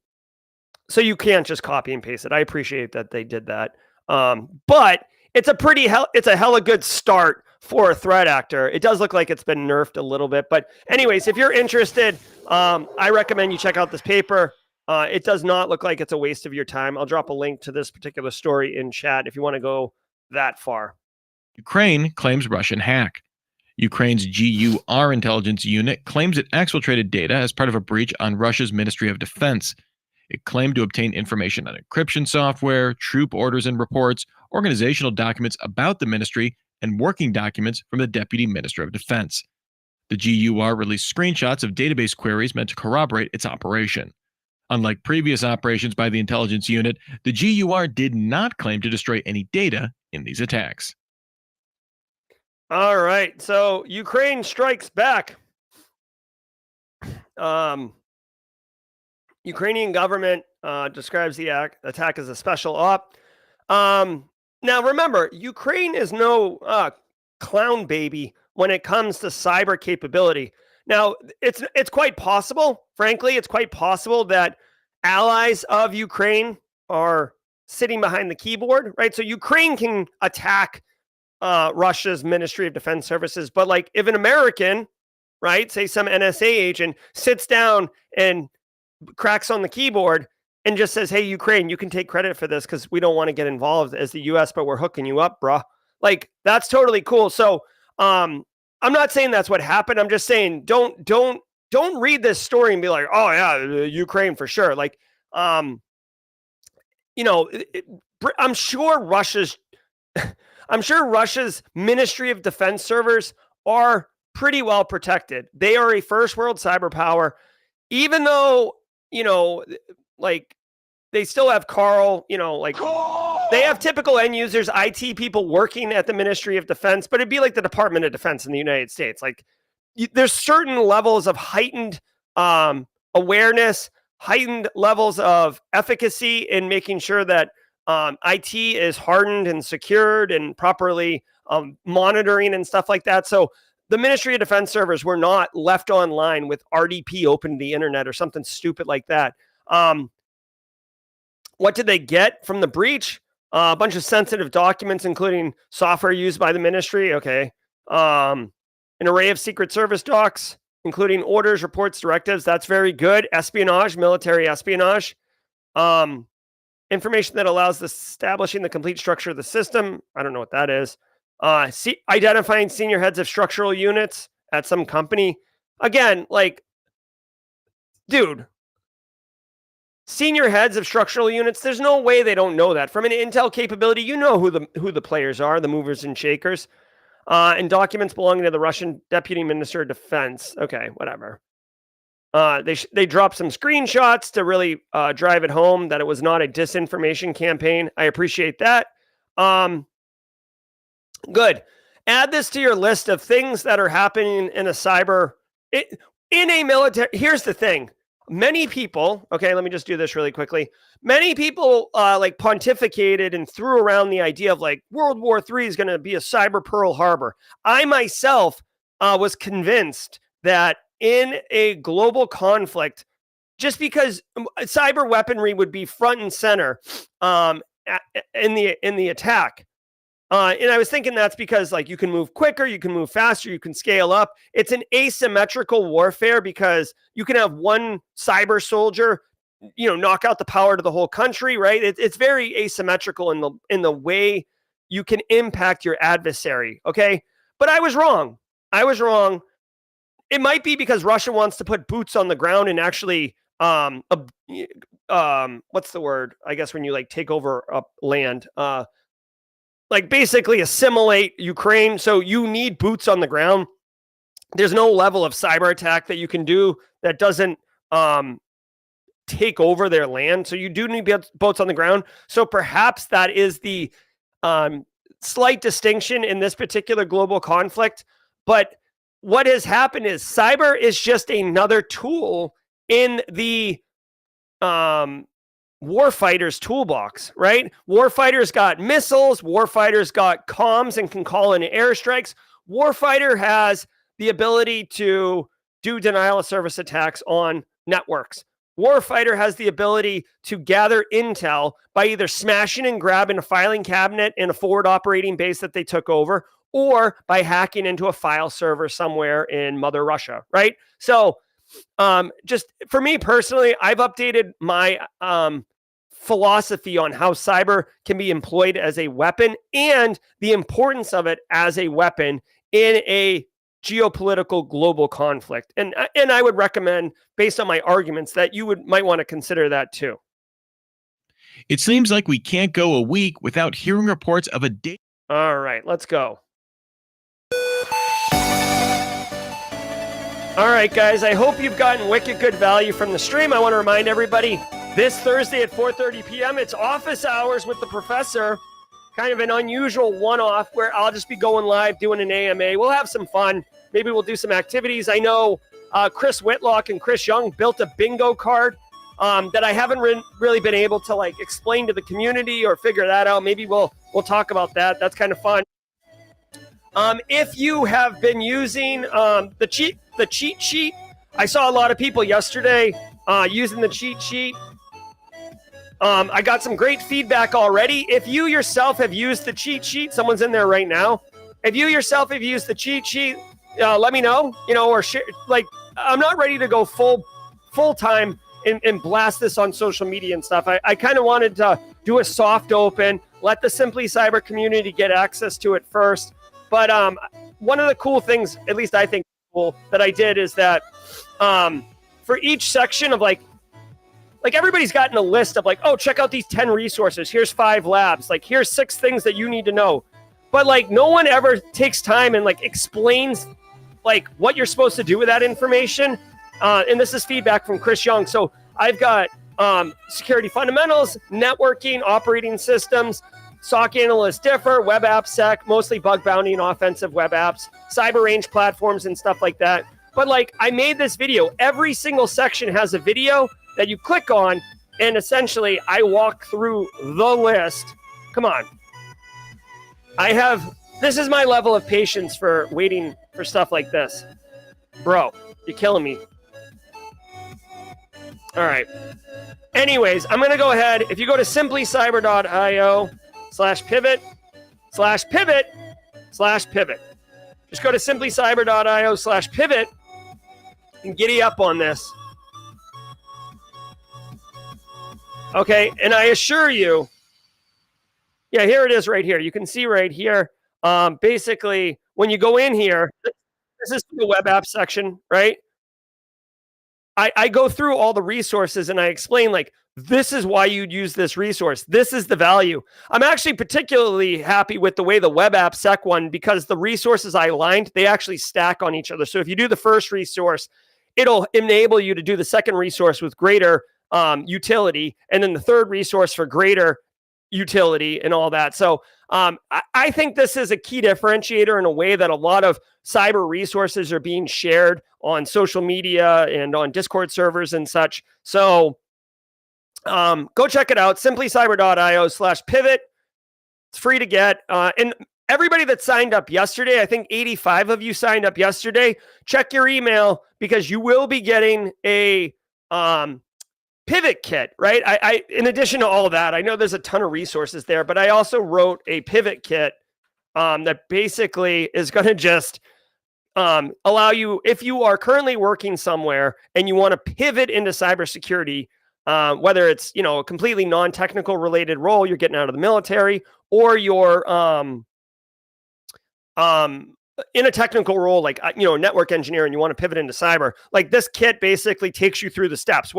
you can't just copy and paste it. I appreciate that they did that. But it's a hella good start for a threat actor. It does look like it's been nerfed a little bit, but anyways, if you're interested, I recommend you check out this paper. It does not look like it's a waste of your time. I'll drop a link to this particular story in chat if you want to go that far. Ukraine claims Russian hack. Ukraine's GUR intelligence unit claims it exfiltrated data as part of a breach on Russia's Ministry of Defense. It claimed to obtain information on encryption software, troop orders and reports, organizational documents about the ministry, and working documents from the Deputy Minister of Defense. The GUR released screenshots of database queries meant to corroborate its operation. Unlike previous operations by the intelligence unit, the GUR did not claim to destroy any data in these attacks. All right, so Ukraine strikes back. Ukrainian government describes the attack as a special op. Now, remember, Ukraine is no clown baby when it comes to cyber capability. Now, it's quite possible, frankly, it's quite possible that allies of Ukraine are sitting behind the keyboard, right? So Ukraine can attack Russia's Ministry of Defense Services, but like if an American, right, say some NSA agent sits down and cracks on the keyboard and just says, hey, Ukraine, you can take credit for this because we don't want to get involved as the US, but we're hooking you up, bruh. Like, that's totally cool. So I'm not saying that's what happened. I'm just saying don't read this story and be like, oh yeah, Ukraine for sure. Like, I'm sure Russia's Ministry of Defense servers are pretty well protected. They are a first world cyber power, even though, like, they still have Carl, they have typical end users, IT people working at the Ministry of Defense, but it'd be like the Department of Defense in the United States. Like, there's certain levels of heightened awareness, heightened levels of efficacy in making sure that IT is hardened and secured and properly monitoring and stuff like that. So the Ministry of Defense servers were not left online with RDP open to the internet or something stupid like that. What did they get from the breach? A bunch of sensitive documents, including software used by the ministry. Okay. An array of Secret Service docs, including orders, reports, directives. That's very good. Espionage, military espionage. Information that allows establishing the complete structure of the system. I don't know what that is. Identifying senior heads of structural units at some company. Again, like, dude, senior heads of structural units, there's no way they don't know that. From an intel capability, you know who the players are, the movers and shakers. And documents belonging to the Russian Deputy Minister of Defense. Okay, whatever. They dropped some screenshots to really drive it home that it was not a disinformation campaign. I appreciate that. Good. Add this to your list of things that are happening in a cyber, in a military. Here's the thing. Many people, okay, let me just do this really quickly. Many people like pontificated and threw around the idea of like World War III is going to be a cyber Pearl Harbor. I myself was convinced that in a global conflict, just because cyber weaponry would be front and center in the attack. And I was thinking that's because like you can move quicker, you can move faster, you can scale up. It's an asymmetrical warfare because you can have one cyber soldier, knock out the power to the whole country, right? It's very asymmetrical in the way you can impact your adversary. Okay, but I was wrong. It might be because Russia wants to put boots on the ground and actually, what's the word? I guess when you like take over land, like basically assimilate Ukraine. So you need boots on the ground. There's no level of cyber attack that you can do that doesn't take over their land. So you do need boats on the ground. So perhaps that is the slight distinction in this particular global conflict. But what has happened is cyber is just another tool in the warfighters toolbox, right? Warfighters got missiles, warfighters got comms and can call in airstrikes. Warfighter has the ability to do denial of service attacks on networks. Warfighter has the ability to gather intel by either smashing and grabbing a filing cabinet in a forward operating base that they took over, or by hacking into a file server somewhere in Mother Russia, right? So just for me personally, I've updated my philosophy on how cyber can be employed as a weapon and the importance of it as a weapon in a geopolitical global conflict. And I would recommend, based on my arguments, that you might want to consider that too. It seems like we can't go a week without hearing reports of a day. All right, let's go. All right, guys, I hope you've gotten wicked good value from the stream. I want to remind everybody, this Thursday at 4:30 p.m., it's office hours with the professor. Kind of an unusual one-off where I'll just be going live doing an AMA. We'll have some fun. Maybe we'll do some activities. I know Chris Whitlock and Chris Young built a bingo card that I haven't really been able to like explain to the community or figure that out. Maybe we'll talk about that. That's kind of fun. If you have been using the cheat sheet, I saw a lot of people yesterday using the cheat sheet. I got some great feedback already. If you yourself have used the cheat sheet, someone's in there right now. If you yourself have used the cheat sheet, let me know, or share. Like, I'm not ready to go full time and blast this on social media and stuff. I kind of wanted to do a soft open, let the Simply Cyber community get access to it first. But one of the cool things, at least I think cool, that I did is that for each section of like everybody's gotten a list of like, oh, check out these 10 resources. Here's 5 labs. Like, here's 6 things that you need to know. But like, no one ever takes time and like explains like what you're supposed to do with that information. And this is feedback from Chris Young. So I've got security fundamentals, networking, operating systems, SOC analysts differ, web app sec, mostly bug bounty and offensive web apps, cyber range platforms and stuff like that. But like, I made this video. Every single section has a video that you click on, and essentially I walk through the list. Come on. This is my level of patience for waiting for stuff like this. Bro, you're killing me. All right. Anyways, I'm going to go ahead. If you go to simplycyber.io/pivot/pivot/pivot, just go to simplycyber.io/pivot and giddy up on this. Okay, and I assure you, yeah, here it is right here. You can see right here. Basically, when you go in here, this is the web app section, right? I go through all the resources and I explain like, this is why you'd use this resource. This is the value. I'm actually particularly happy with the way the web app sec one, because the resources I aligned, they actually stack on each other. So if you do the first resource, it'll enable you to do the second resource with greater utility, and then the third resource for greater utility and all that. So I think this is a key differentiator in a way that a lot of cyber resources are being shared on social media and on Discord servers and such. So go check it out, simplycyber.io/pivot. It's free to get. And everybody that signed up yesterday, I think 85 of you signed up yesterday, check your email, because you will be getting a pivot kit, right? I in addition to all of that, I know there's a ton of resources there, but I also wrote a pivot kit that basically is going to just allow you, if you are currently working somewhere and you want to pivot into cybersecurity, whether it's, a completely non-technical related role, you're getting out of the military, or you're in a technical role, like, network engineer, and you want to pivot into cyber, like this kit basically takes you through the steps.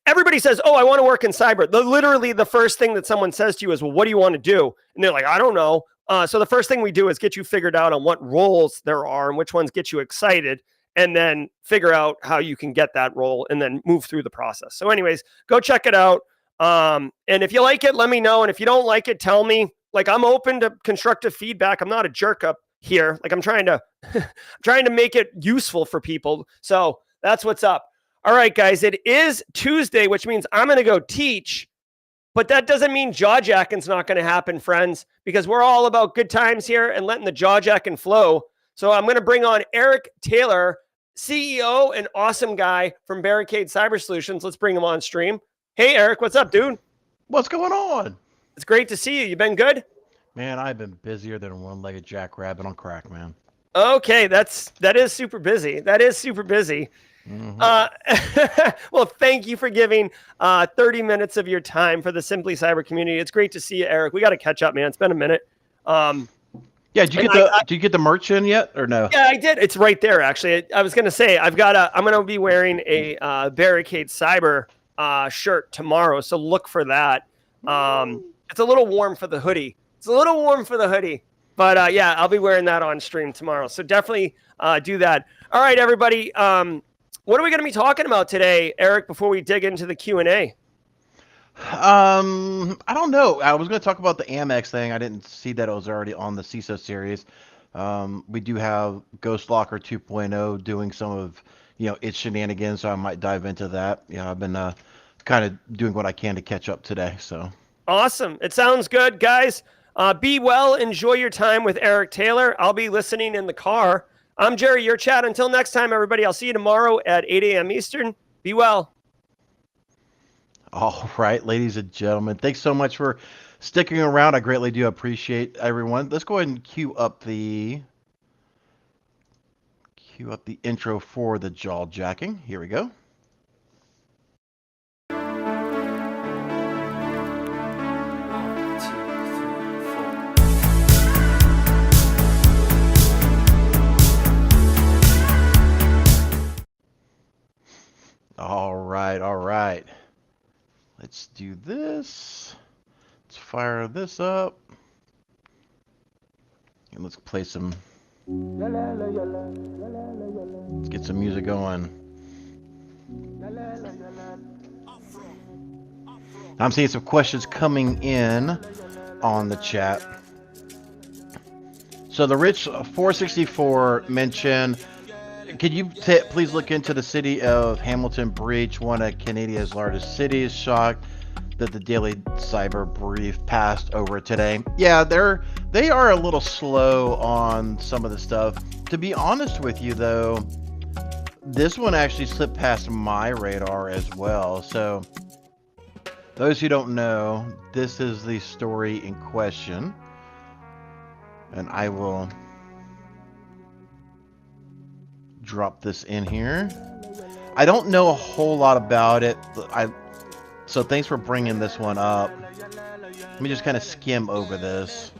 Everybody says, oh, I want to work in cyber. Literally the first thing that someone says to you is, well, what do you want to do? And they're like, I don't know. So the first thing we do is get you figured out on what roles there are and which ones get you excited, and then figure out how you can get that role and then move through the process. So anyways, go check it out. And if you like it, let me know. And if you don't like it, tell me. Like, I'm open to constructive feedback. I'm not a jerk up here. Like, I'm trying to make it useful for people. So that's what's up. All right, guys, it is Tuesday, which means I'm going to go teach, but that doesn't mean jaw jacking's not going to happen, friends, because we're all about good times here and letting the jaw jacking flow. So I'm going to bring on Eric Taylor, CEO and awesome guy from Barricade Cyber Solutions. Let's bring him on stream. Hey, Eric, what's up, dude? What's going on? It's great to see you. You been good? Man, I've been busier than a one-legged jackrabbit on crack, man. Okay, that is super busy. That is super busy. Mm-hmm. Well, thank you for giving 30 minutes of your time for the Simply Cyber community. It's great to see you, Eric. We got to catch up, man. It's been a minute. Yeah, did you get the merch in yet or no? Yeah, I did. It's right there, actually. I was going to say, I'm going to be wearing a Barricade Cyber shirt tomorrow, so look for that. It's a little warm for the hoodie. But yeah, I'll be wearing that on stream tomorrow. So definitely do that. All right, everybody. What are we going to be talking about today, Eric, before we dig into the Q&A? I don't know. I was going to talk about the Amex thing. I didn't see that it was already on the CISO series. We do have Ghost Locker 2.0 doing some of, its shenanigans, so I might dive into that. Yeah, I've been kind of doing what I can to catch up today. So awesome. It sounds good, guys. Be well. Enjoy your time with Eric Taylor. I'll be listening in the car. I'm Jerry, your chat. Until next time, everybody, I'll see you tomorrow at 8 a.m. Eastern. Be well. All right, ladies and gentlemen, thanks so much for sticking around. I greatly do appreciate everyone. Let's go ahead and cue up the intro for the jaw jacking. Here we go. Let's do this. Let's fire this up. And let's play some. Let's get some music going. I'm seeing some questions coming in on the chat. So the Rich 464 mentioned, could you please look into the city of Hamilton breach, one of Canada's largest cities? Shocked that the daily cyber brief passed over today. Yeah, they are a little slow on some of the stuff. To be honest with you though, this one actually slipped past my radar as well. So those who don't know, this is the story in question. And I will drop this in here. I don't know a whole lot about it. So thanks for bringing this one up. Let me just kind of skim over this.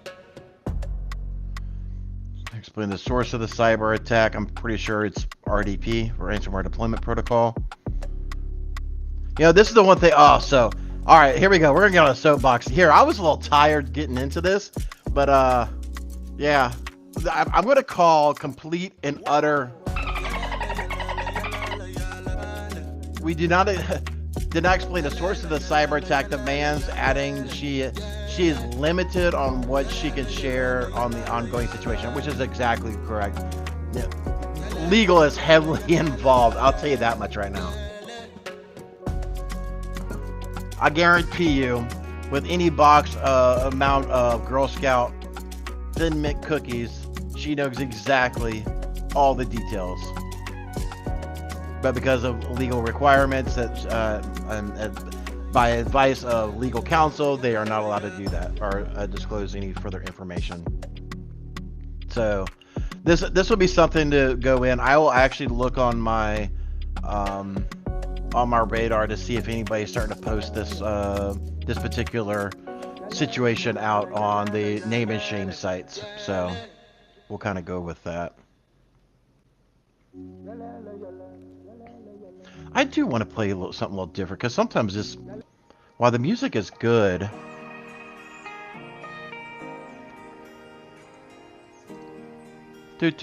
Explain the source of the cyber attack. I'm pretty sure it's RDP, Ransomware Deployment Protocol. You know, this is the one thing. Oh, so all right, here we go. We're gonna get on a soapbox here. I was a little tired getting into this, but yeah, I'm gonna call complete and utter. We did not explain the source of the cyber attack. The man's adding she is limited on what she can share on the ongoing situation, which is exactly correct. Yeah. Legal is heavily involved. I'll tell you that much right now. I guarantee you, with any box amount of Girl Scout Thin Mint cookies, she knows exactly all the details. But because of legal requirements that by advice of legal counsel, they are not allowed to do that or disclose any further information. So this will be something to go in. I will actually look on my radar to see if anybody's starting to post this this particular situation out on the name and shame sites. So we'll kind of go with that. I do want to play something a little different, because sometimes this, while the music is good, let's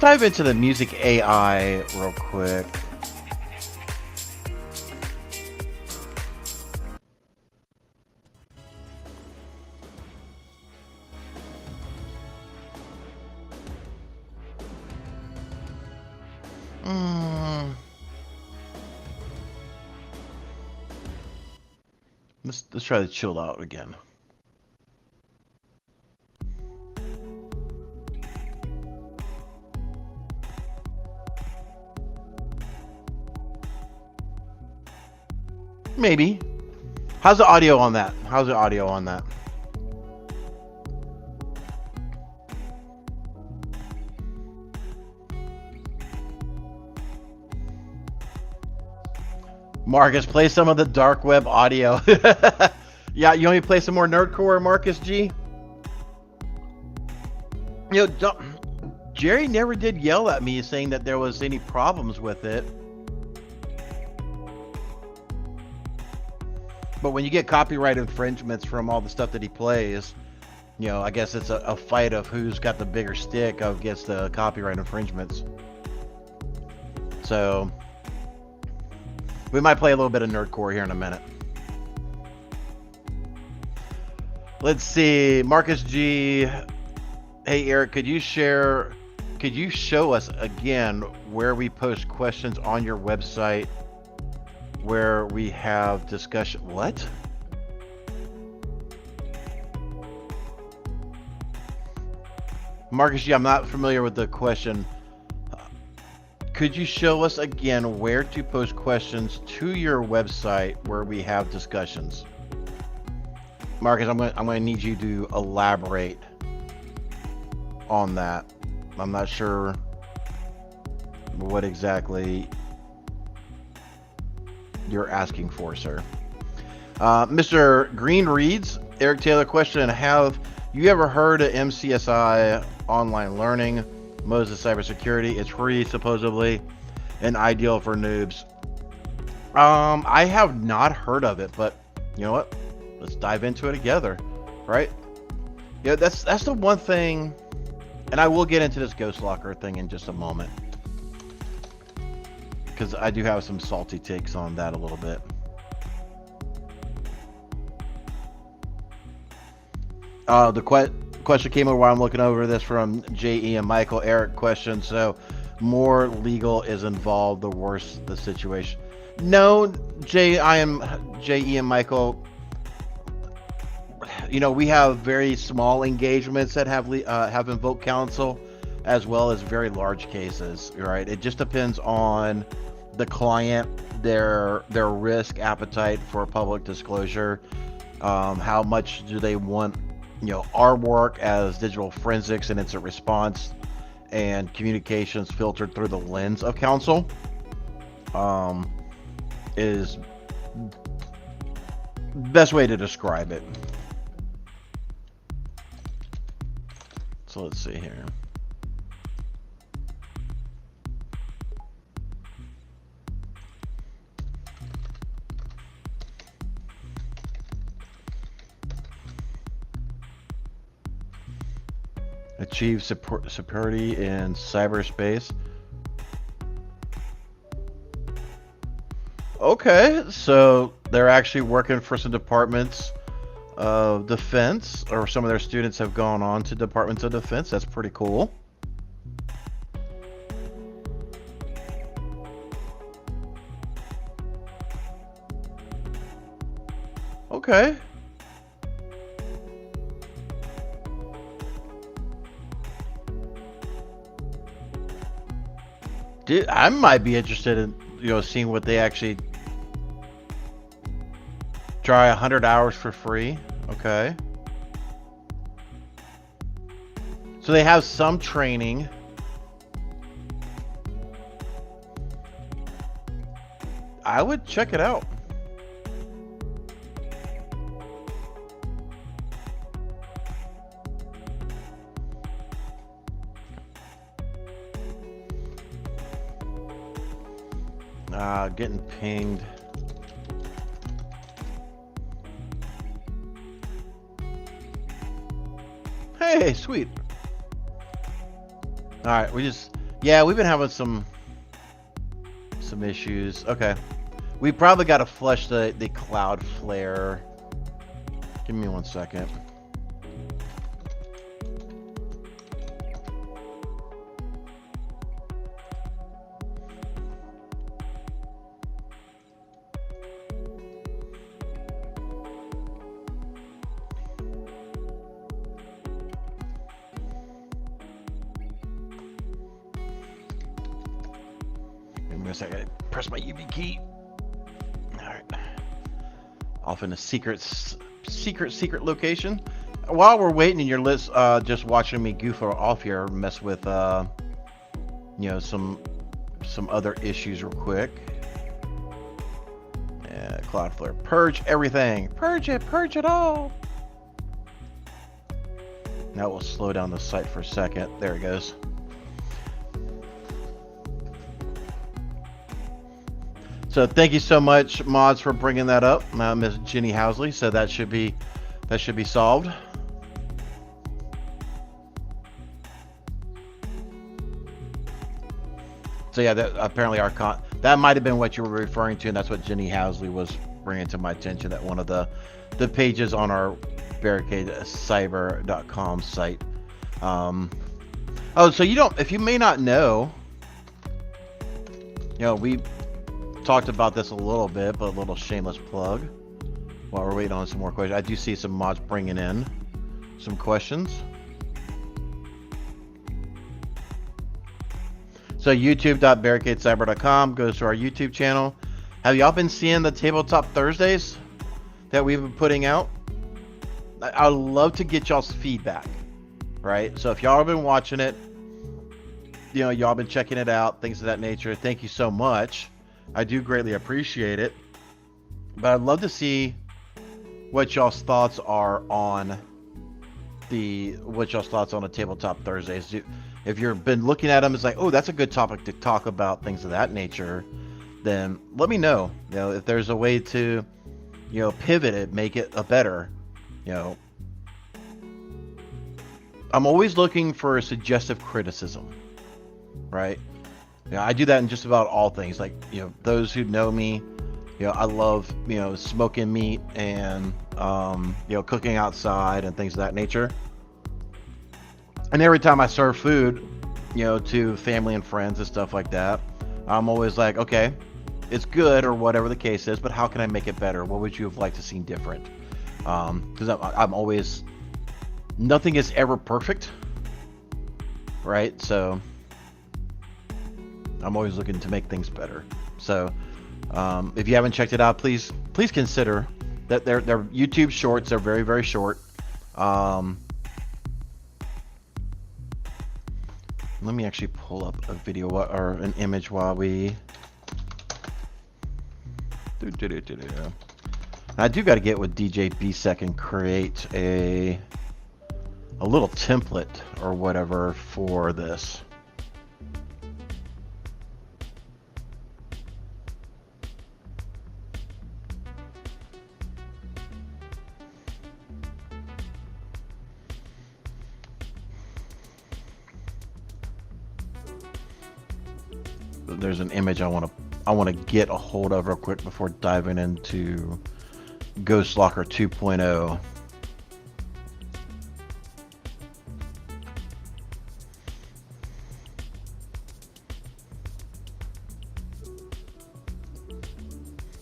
dive into the music AI real quick. Let's try to chill out again. Maybe. How's the audio on that? How's the audio on that? Marcus, play some of the dark web audio. Yeah, you want me to play some more nerdcore, Marcus G? You know, Jerry never did yell at me saying that there was any problems with it. But when you get copyright infringements from all the stuff that he plays, you know, I guess it's a fight of who's got the bigger stick against the copyright infringements. So we might play a little bit of nerdcore here in a minute. Let's see, Marcus G. Hey Eric, could you show us again where we post questions on your website where we have discussion? What? Marcus G, I'm not familiar with the question. Could you show us again where to post questions to your website where we have discussions? Marcus, I'm going to need you to elaborate on that. I'm not sure what exactly you're asking for, sir. Mr. Green reads, Eric Taylor question, have you ever heard of MCSI online learning? Moses cybersecurity, it's free supposedly and ideal for noobs. I have not heard of it, but you know what? Let's dive into it together, right? Yeah, that's the one thing, and I will get into this Ghost Locker thing in just a moment, because I do have some salty takes on that a little bit. The question came over while I'm looking over this from J.E. and Michael. Eric question, so more legal is involved, the worse the situation. No, J.E. and Michael. You know, we have very small engagements that have invoked counsel, as well as very large cases, right? It just depends on the client, their risk appetite for public disclosure, how much do they want, you know, our work as digital forensics and incident response and communications filtered through the lens of counsel, is best way to describe it. So let's see here. Achieve superiority in cyberspace. Okay, so they're actually working for some departments of defense, or some of their students have gone on to departments of defense. That's pretty cool. Okay. Dude, I might be interested in, you know, seeing what they actually try. 100 hours for free. Okay. So they have some training. I would check it out. Getting pinged. Hey, sweet. All right, we've been having some issues. Okay, we probably got to flush the Cloudflare. Give me 1 second. I gotta press my UV key. All right, off in a secret location. While we're waiting, and you're just watching me goof off here, mess with you know, some other issues real quick. Yeah, Cloudflare, purge everything, purge it all. Now we'll slow down the site for a second. There it goes. So thank you so much, mods, for bringing that up, Miss Jenny Housley. So that should be solved. So yeah, apparently that might have been what you were referring to, and that's what Jenny Housley was bringing to my attention. That one of the pages on our barricadecyber.com site. Oh, so if you may not know, you know, we talked about this a little bit, but a little shameless plug while we're waiting on some more questions. I do see some mods bringing in some questions. So youtube.barricadecyber.com goes to our YouTube channel. Have y'all been seeing the Tabletop Thursdays that we've been putting out? I'd love to get y'all's feedback, right? So if y'all have been watching it, you know, y'all been checking it out, things of that nature, thank you so much. I do greatly appreciate it. But I'd love to see what y'all's thoughts are on the Tabletop Thursdays. If you've been looking at them, it's like, oh, that's a good topic to talk about, things of that nature. then let me know. If there's a way to, pivot it, make it a better, I'm always looking for a suggestive criticism, right? I do that in just about all things. Like, those who know me, I love, smoking meat and, cooking outside and things of that nature. And every time I serve food, to family and friends and stuff like that, I'm always like, okay, it's good or whatever the case is, but how can I make it better? What would you have liked to see different? Because I'm always, nothing is ever perfect, right? So I'm always looking to make things better. So if you haven't checked it out, please consider that they're YouTube shorts. They're very, very short. Let me actually pull up a video or an image while we I do got to get with DJ BSEC and create a little template or whatever for this. There's an image I want to get a hold of real quick before diving into Ghost Locker 2.0.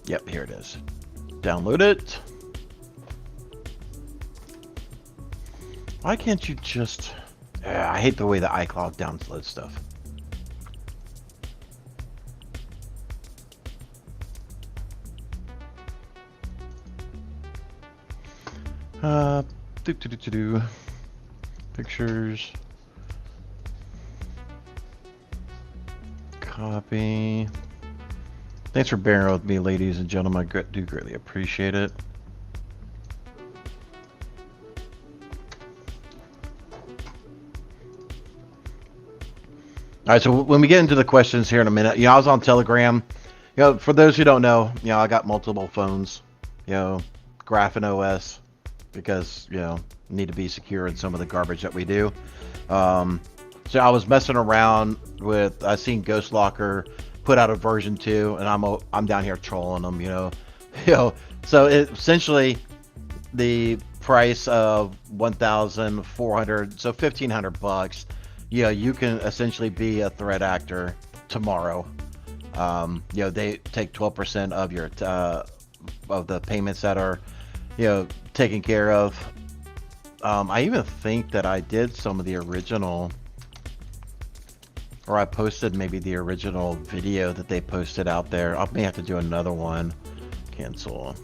Yep, here it is. Download it. Why can't you just... I hate the way the iCloud downloads stuff. Pictures. Copy. Thanks for bearing with me, ladies and gentlemen. I do greatly appreciate it. All right, so when we get into the questions here in a minute, I was on Telegram. For those who don't know, I got multiple phones. Graphene OS. Because need to be secure in some of the garbage that we do. So I was messing around with. I seen Ghost Locker put out a version 2, and I'm down here trolling them. So essentially the price of 1,400, so $1,500. You can essentially be a threat actor tomorrow. They take 12% of your of the payments that are taken care of. I even think that I did some of the original, or I posted maybe the original video that they posted out there. I may have to do another one. Cancel.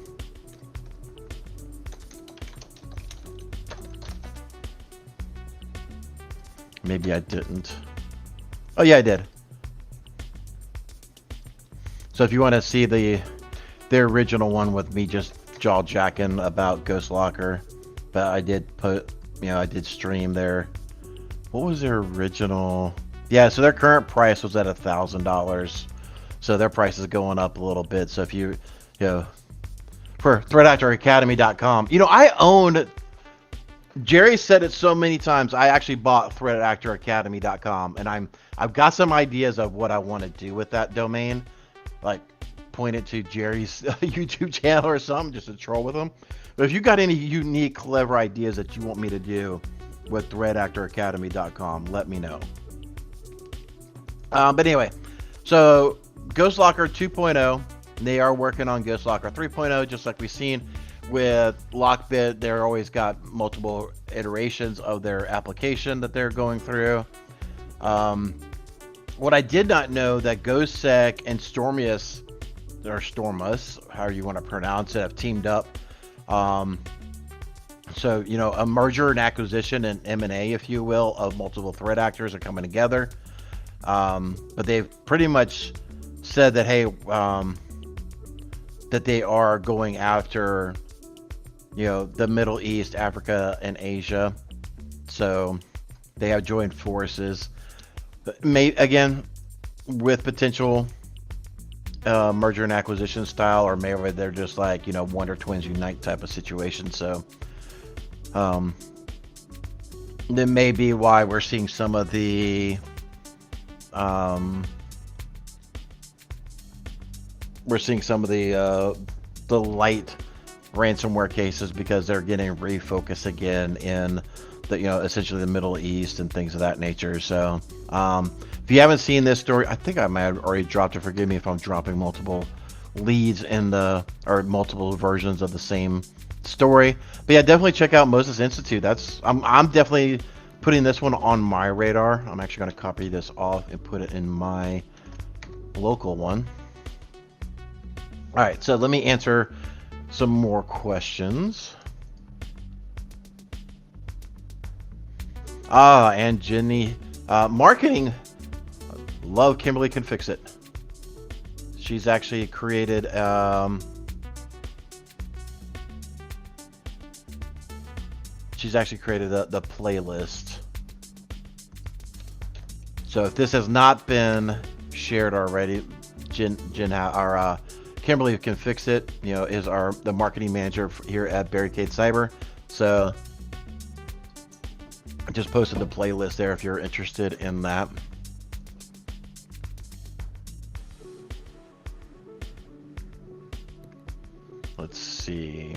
Maybe I didn't. Oh yeah, I did. So if you want to see the original one with me just jaw jacking about Ghost Locker, but I did put, I did stream there. What was their original? Yeah, so their current price was at $1,000. So their price is going up a little bit. So if you for threatactoracademy.com, I own. Jerry said it so many times. I actually bought threatactoracademy.com, and I've got some ideas of what I want to do with that domain, like point it to Jerry's YouTube channel or something, just to troll with him. But if you got any unique, clever ideas that you want me to do with threatactoracademy.com, let me know. But anyway, so Ghost Locker 2.0, they are working on Ghost Locker 3.0, just like we've seen with Lockbit. They're always got multiple iterations of their application that they're going through. What I did not know that GhostSec and Stormus, however you want to pronounce it, have teamed up. So, a merger and acquisition and M&A, if you will, of multiple threat actors are coming together. But they've pretty much said that, hey, that they are going after, the Middle East, Africa, and Asia. So they have joined forces. Again, with potential merger and acquisition style, or maybe they're just like, Wonder Twins Unite type of situation. So that may be why we're seeing some of the the light ransomware cases, because they're getting refocused again in the essentially the Middle East and things of that nature. So if you haven't seen this story, I think I might have already dropped it. Forgive me if I'm dropping multiple leads or multiple versions of the same story. But yeah, definitely check out Moses Institute. I'm definitely putting this one on my radar. I'm actually going to copy this off and put it in my local one. All right, so let me answer some more questions. And Jenny, marketing. Love Kimberly Can Fix It. She's actually created the playlist. So if this has not been shared already, Kimberly Can Fix It, is the marketing manager here at Barricade Cyber. So I just posted the playlist there if you're interested in that. Let's see.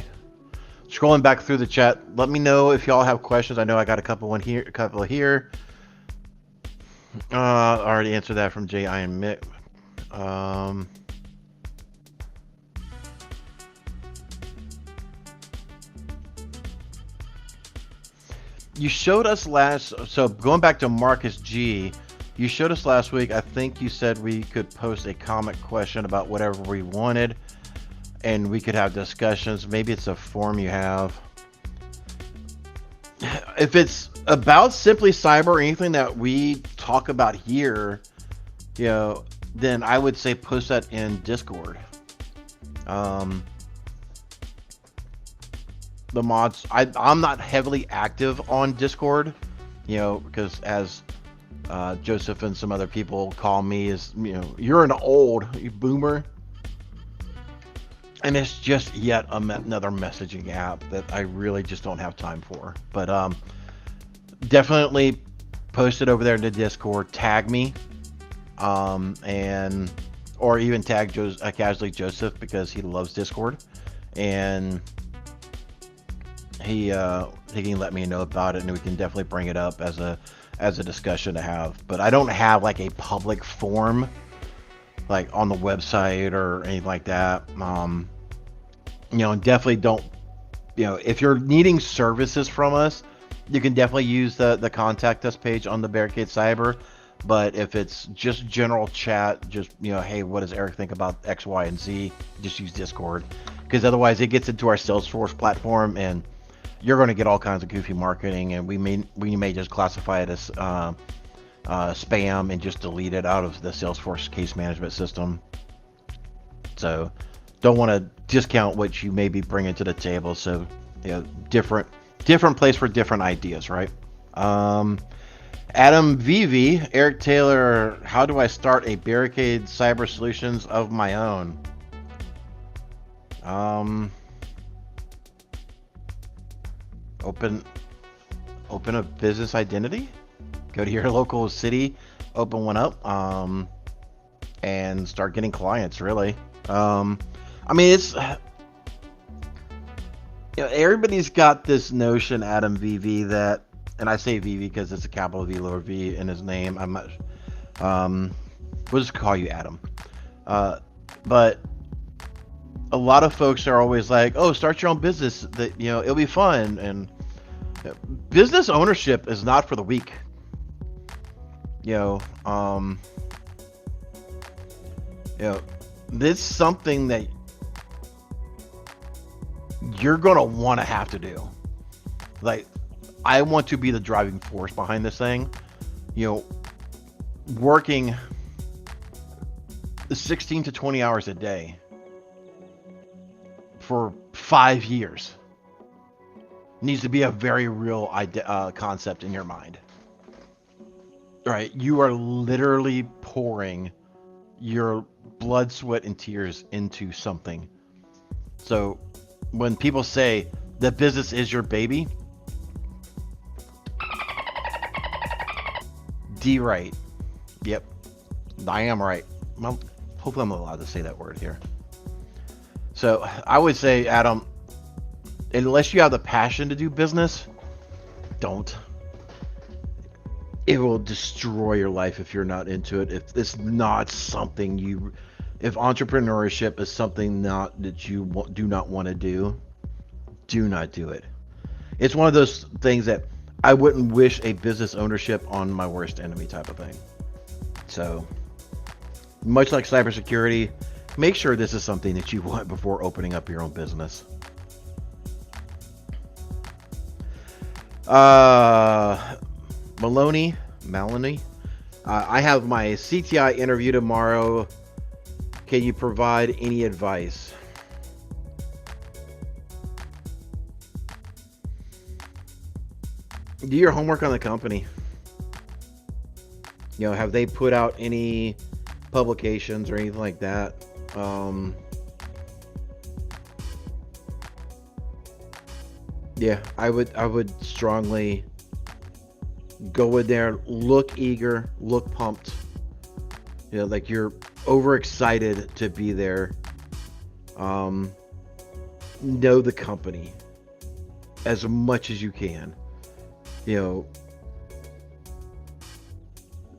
Scrolling back through the chat, let me know if y'all have questions. I know I got a couple here. I already answered that from Jay Iron Mick. You showed us so going back to Marcus G, you showed us last week, I think you said we could post a comment question about whatever we wanted, and we could have discussions. Maybe it's a form you have. If it's about Simply Cyber or anything that we talk about here, then I would say post that in Discord. The mods, I'm not heavily active on Discord, because as Joseph and some other people call me, is you're an old boomer, and it's just yet another messaging app that I really just don't have time for. But definitely post it over there in the Discord, tag me, or even tag Casually Joseph, because he loves Discord, and he can let me know about it, and we can definitely bring it up as a discussion to have. But I don't have like a public forum like on the website or anything like that. And definitely don't, if you're needing services from us, you can definitely use the contact us page on the Barricade Cyber. But if it's just general chat, just hey, what does Eric think about X, Y, and Z, just use Discord, because otherwise it gets into our Salesforce platform, and you're going to get all kinds of goofy marketing, and we may just classify it as spam and just delete it out of the Salesforce case management system. So don't want to discount what you may be bringing to the table. So different place for different ideas, right? Adam VV, Eric Taylor, how do I start a Barricade Cyber Solutions of my own? Open a business identity, go to your local city, open one up, and start getting clients, really. It's everybody's got this notion, Adam VV, that, and I say VV because it's a capital V lower V in his name. I'm not we'll just call you Adam. But a lot of folks are always like, oh, start your own business, that it'll be fun. And business ownership is not for the weak. This is something that you're gonna want to have to do. Like, I want to be the driving force behind this thing. Working 16 to 20 hours a day for 5 years needs to be a very real concept in your mind. Right? You are literally pouring your blood, sweat, and tears into something. So when people say that business is your baby, D right. Yep, I am right. Well, hopefully I'm allowed to say that word here. So I would say, Adam, unless you have the passion to do business, don't. It will destroy your life if you're not into it. If it's not something if entrepreneurship is something that you do not want to do not do it. It's one of those things that I wouldn't wish a business ownership on my worst enemy type of thing. So, much like cybersecurity, make sure this is something that you want before opening up your own business. Melanie, I have my CTI interview tomorrow. Can you provide any advice? Do your homework on the company. Have they put out any publications or anything like that? Yeah, I would strongly go in there, look eager, look pumped. Like you're overexcited to be there. Know the company as much as you can.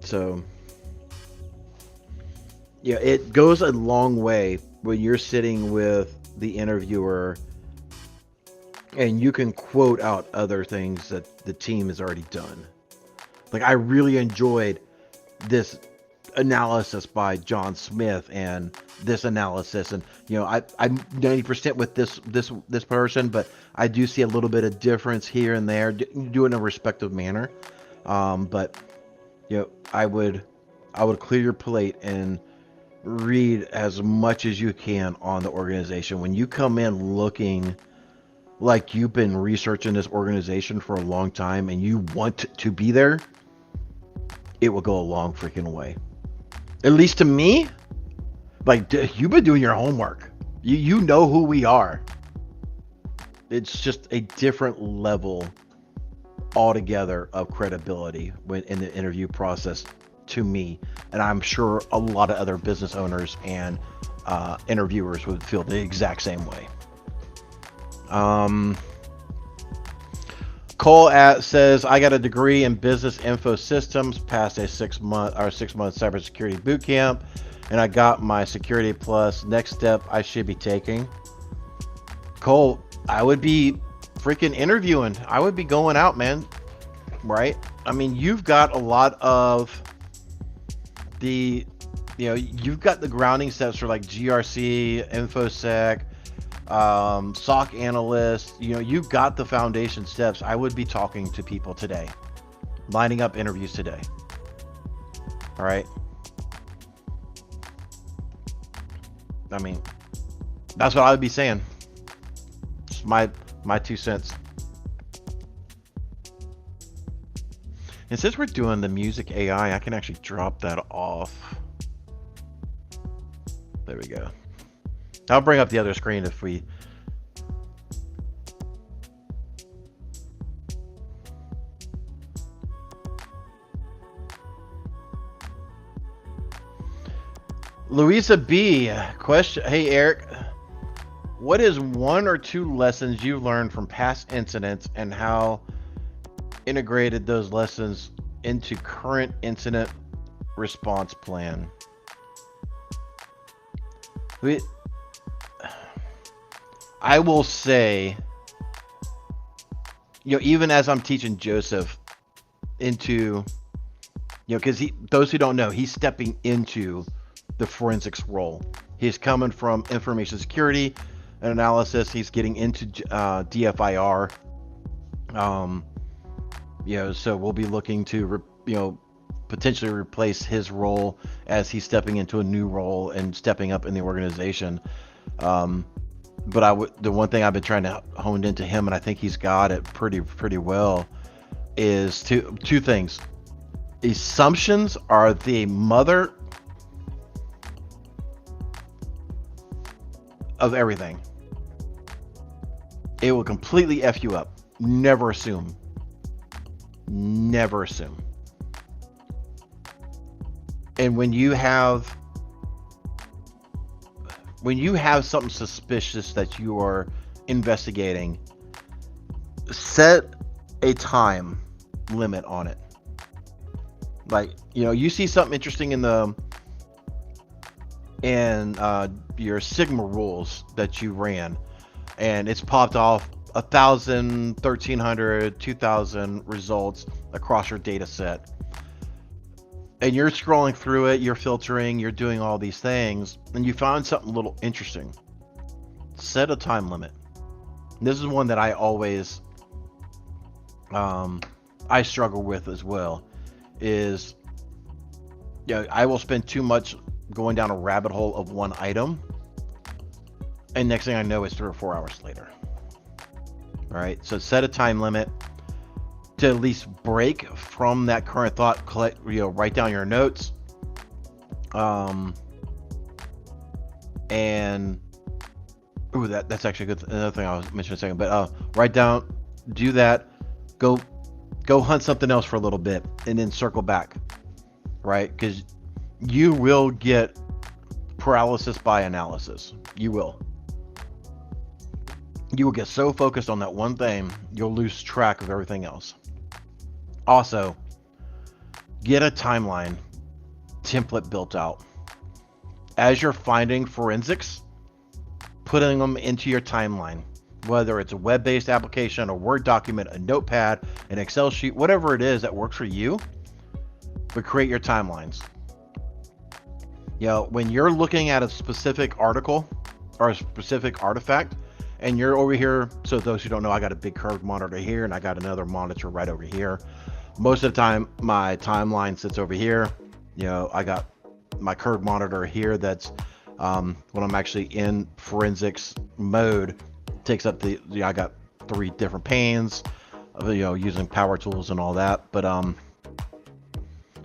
So yeah, it goes a long way when you're sitting with the interviewer and you can quote out other things that the team has already done. Like, I really enjoyed this analysis by John Smith and this analysis, and I'm 90% with this person, but I do see a little bit of difference here and there. Do it in a respectful manner, but I would clear your plate and read as much as you can on the organization. When you come in looking like you've been researching this organization for a long time and you want to be there, it will go a long freaking way. At least to me, like, you've been doing your homework. You know who we are. It's just a different level altogether of credibility when in the interview process to me, and I'm sure a lot of other business owners and interviewers would feel the exact same way. Cole says, I got a degree in business info systems, passed a 6-month cybersecurity boot camp, and I got my security plus. Next step I should be taking. Cole, I would be freaking interviewing. I would be going out, man. Right? I mean, you've got a lot of you've got the grounding steps for like GRC, InfoSec, SOC analyst. You've got the foundation steps. I would be talking to people today, lining up interviews today. All right. I mean, that's what I would be saying. It's my 2 cents. And since we're doing the music AI, I can actually drop that off. There we go. I'll bring up the other screen if we... Louisa B. Question. Hey, Eric. What is 1 or 2 lessons you learned from past incidents and how integrated those lessons into current incident response plan? I will say, even as I'm teaching Joseph into, because those who don't know, he's stepping into the forensics role. He's coming from information security and analysis. He's getting into DFIR. So we'll be looking to, potentially replace his role as he's stepping into a new role and stepping up in the organization. But the one thing I've been trying to hone into him, and I think he's got it pretty well, is two things. Assumptions are the mother of everything. It will completely F you up. Never assume. Never assume. And when you have something suspicious that you are investigating, set a time limit on it. Like, you see something interesting in your Sigma rules that you ran, and it's popped off 1,000, 1,300, 2,000 results across your data set. And you're scrolling through it, you're filtering, you're doing all these things, and you found something a little interesting. Set a time limit. And this is one that I always I struggle with as well. Is I will spend too much going down a rabbit hole of one item, and next thing I know, it's 3 or 4 hours later. All right, so set a time limit to at least break from that current thought. Write down your notes, and that's actually good. Another thing I was mentioning a second, but write down, do that, go hunt something else for a little bit, and then circle back, right? Because you will get paralysis by analysis. You will get so focused on that one thing, you'll lose track of everything else. Also, get a timeline template built out. As you're finding forensics, putting them into your timeline, whether it's a web-based application, a Word document, a notepad, an Excel sheet, whatever it is that works for you, but create your timelines. When you're looking at a specific article or a specific artifact, and you're over here, so those who don't know, I got a big curved monitor here, and I got another monitor right over here. Most of the time, my timeline sits over here. I got my curved monitor here. That's when I'm actually in forensics mode. Takes up I got 3 different panes, using power tools and all that. But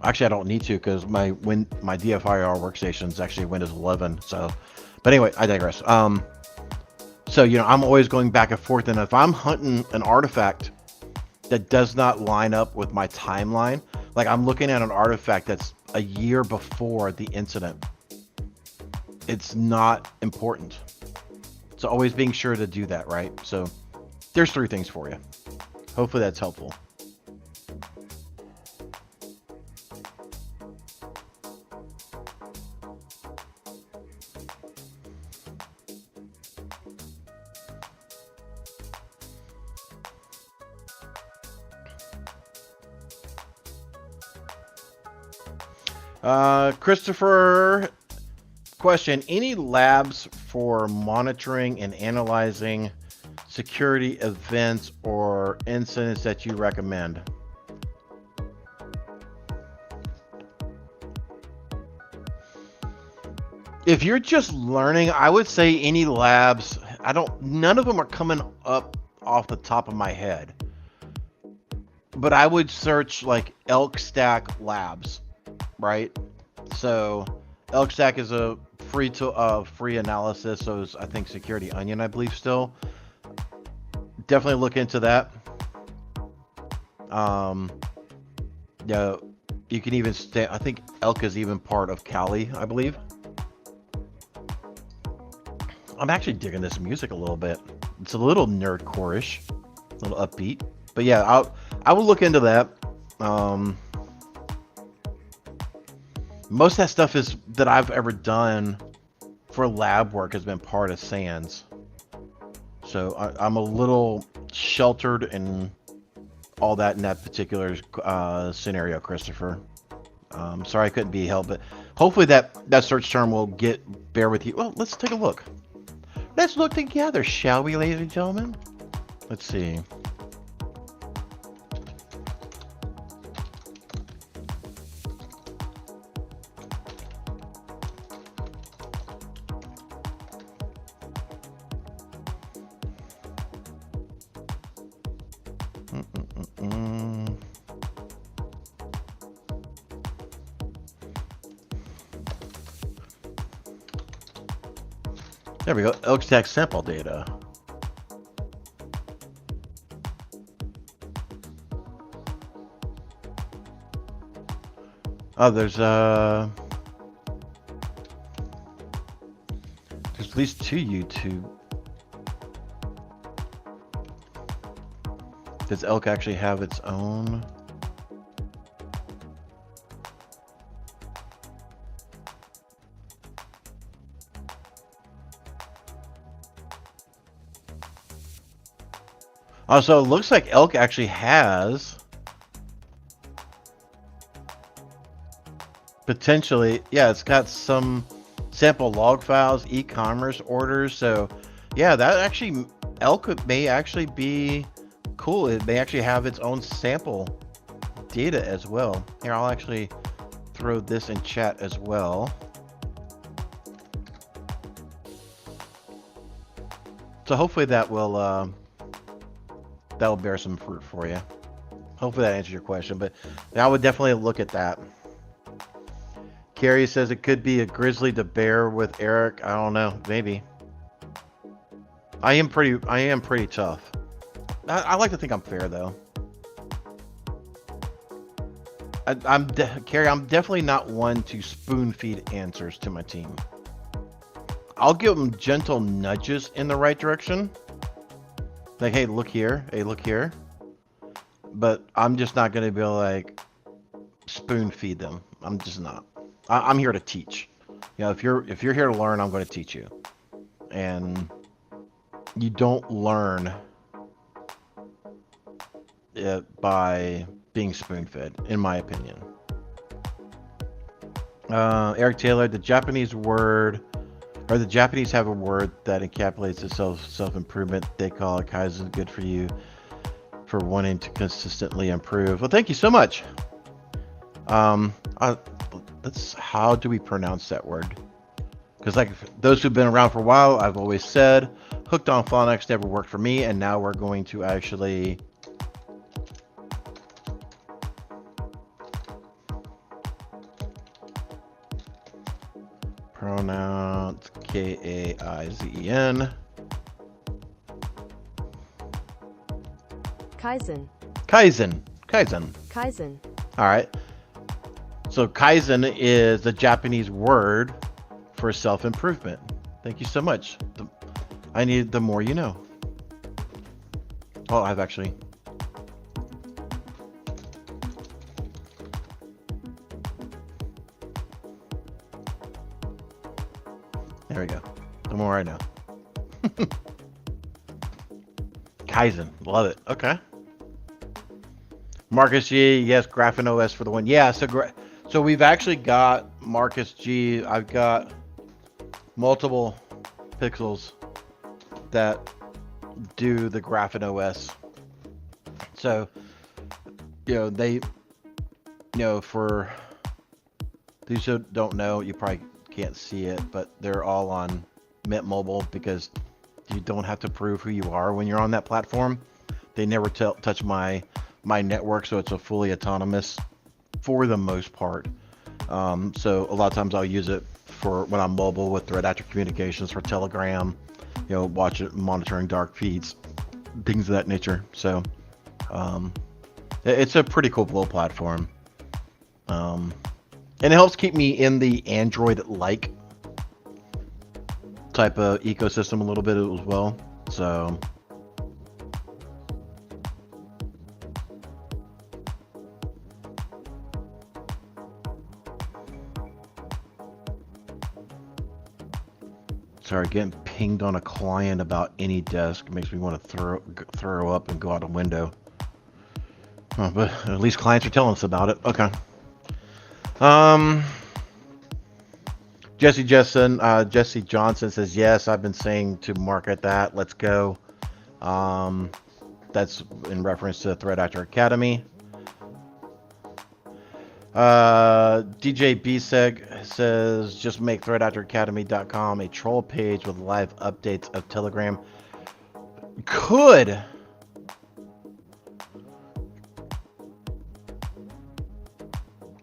actually, I don't need to, because my DFIR workstation is actually Windows 11. So, but anyway, I digress. So, I'm always going back and forth, and if I'm hunting an artifact that does not line up with my timeline, like I'm looking at an artifact that's a year before the incident, it's not important. So always being sure to do that, right? So there's 3 things for you. Hopefully that's helpful. Christopher, question: any labs for monitoring and analyzing security events or incidents that you recommend? If you're just learning, I would say any labs. None of them are coming up off the top of my head, but I would search like Elk Stack Labs, right? So Elk Stack is a free analysis. So is, I think, Security Onion, I believe, still. Definitely look into that. Yeah, you can even stay. I think Elk is even part of Kali, I believe. I'm actually digging this music a little bit. It's a little nerdcore-ish, a little upbeat. But yeah, I will look into that. Most of that stuff that I've ever done for lab work has been part of SANS. So I'm a little sheltered in all that in that particular scenario, Christopher. Sorry I couldn't be helped, but hopefully that search term will bear with you. Well, let's take a look. Let's look together, shall we, ladies and gentlemen? Let's see. There we go. Elk stack sample data. Oh, there's at least 2 YouTube. Does Elk actually have its own? Oh, so it looks like Elk actually has potentially, yeah, it's got some sample log files, e-commerce orders. So yeah, that actually, Elk may actually be cool. It may actually have its own sample data as well. Here, I'll actually throw this in chat as well. So hopefully that will that'll bear some fruit for you. Hopefully that answers your question, but I would definitely look at that. Carrie says it could be a grizzly to bear with Eric. I don't know, maybe. I am pretty tough. I like to think I'm fair though. Carrie, I'm definitely not one to spoon feed answers to my team. I'll give them gentle nudges in the right direction. Like, hey, look here. Hey, look here. But I'm just not going to be like spoon feed them. I'm just not. I'm here to teach. You know, if you're here to learn, I'm going to teach you. And you don't learn it by being spoon fed, in my opinion. Eric Taylor, the Japanese have a word that encapsulates the self-improvement. They call it Kaizen. Good for you for wanting to consistently improve. Well, thank you so much. That's, how do we pronounce that word? Because like those who've been around for a while, I've always said hooked on phonics never worked for me, and now we're going to actually pronounce Kaizen. Kaizen. All right. So Kaizen is the Japanese word for self-improvement. Thank you so much. I need the more you know. Oh, I've actually. There we go. The more I know. Kaizen. Love it. Okay. Marcus G. Yes, Graphene OS for the one. Yeah, so we've actually got Marcus G. I've got multiple pixels that do the Graphene OS. So, for these who don't know, you probably can't see it, but they're all on Mint Mobile because you don't have to prove who you are when you're on that platform. They never touch my network, so it's a fully autonomous for the most part. So a lot of times I'll use it for when I'm mobile with threat actor communications, for Telegram, watch it, monitoring dark feeds, things of that nature. So it's a pretty cool little platform. And it helps keep me in the Android-like type of ecosystem a little bit as well. So sorry, getting pinged on a client about any desk makes me want to throw up and go out a window. Oh, but at least clients are telling us about it. Okay. Jesse Johnson says, yes, I've been saying to market that. Let's go. That's in reference to Threat Actor Academy. DJ Bseg says, just make threatactoracademy.com a troll page with live updates of Telegram. Could.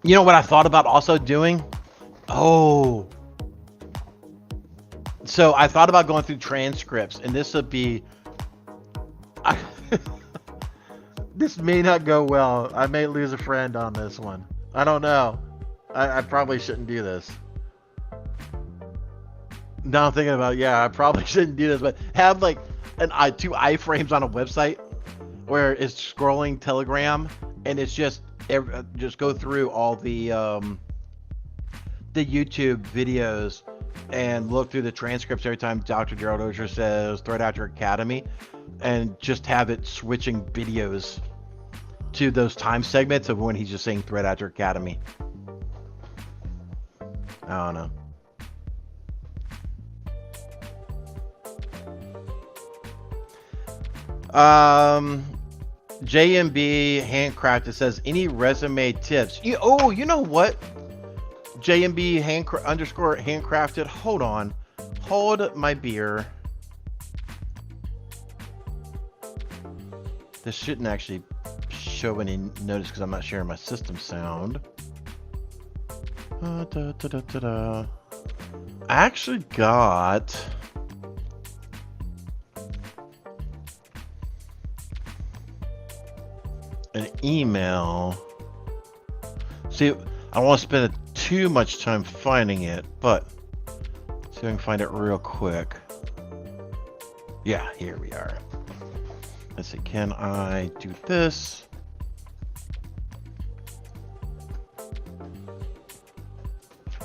You know what I thought about also doing? Oh. So I thought about going through transcripts, and this would be. This may not go well. I may lose a friend on this one. I don't know. I probably shouldn't do this. Now I'm thinking about, I probably shouldn't do this, but have like two iframes on a website where it's scrolling Telegram, and it's just go through all the YouTube videos and look through the transcripts every time Dr. Gerald Auger says Threat Actor Academy, and just have it switching videos to those time segments of when he's just saying Threat Actor Academy. I don't know. JMB Handcrafted says, any resume tips? You know what? JMB handcrafted. Hold on. Hold my beer. This shouldn't actually show any notice because I'm not sharing my system sound. I actually got an email. See, I don't want to spend too much time finding it, but see if I can find it real quick. Yeah, here we are. Let's see, can I do this?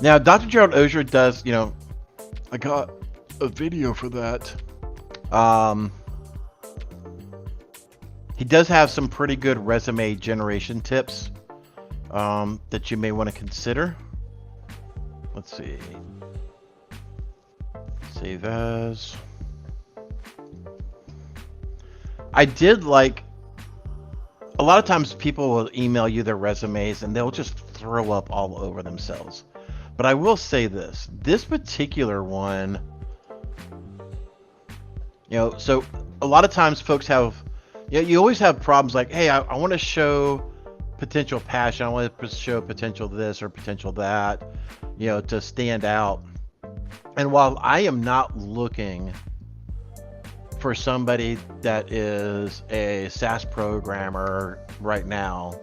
Now, Dr. Gerald Auger does, I got a video for that. He does have some pretty good resume generation tips that you may want to consider. Let's see. Save as. I did like, a lot of times people will email you their resumes and they'll just throw up all over themselves. But I will say this particular one, so a lot of times folks have, you always have problems like, hey, I want to show potential passion. I want to show potential this or potential that, to stand out. And while I am not looking for somebody that is a SaaS programmer right now,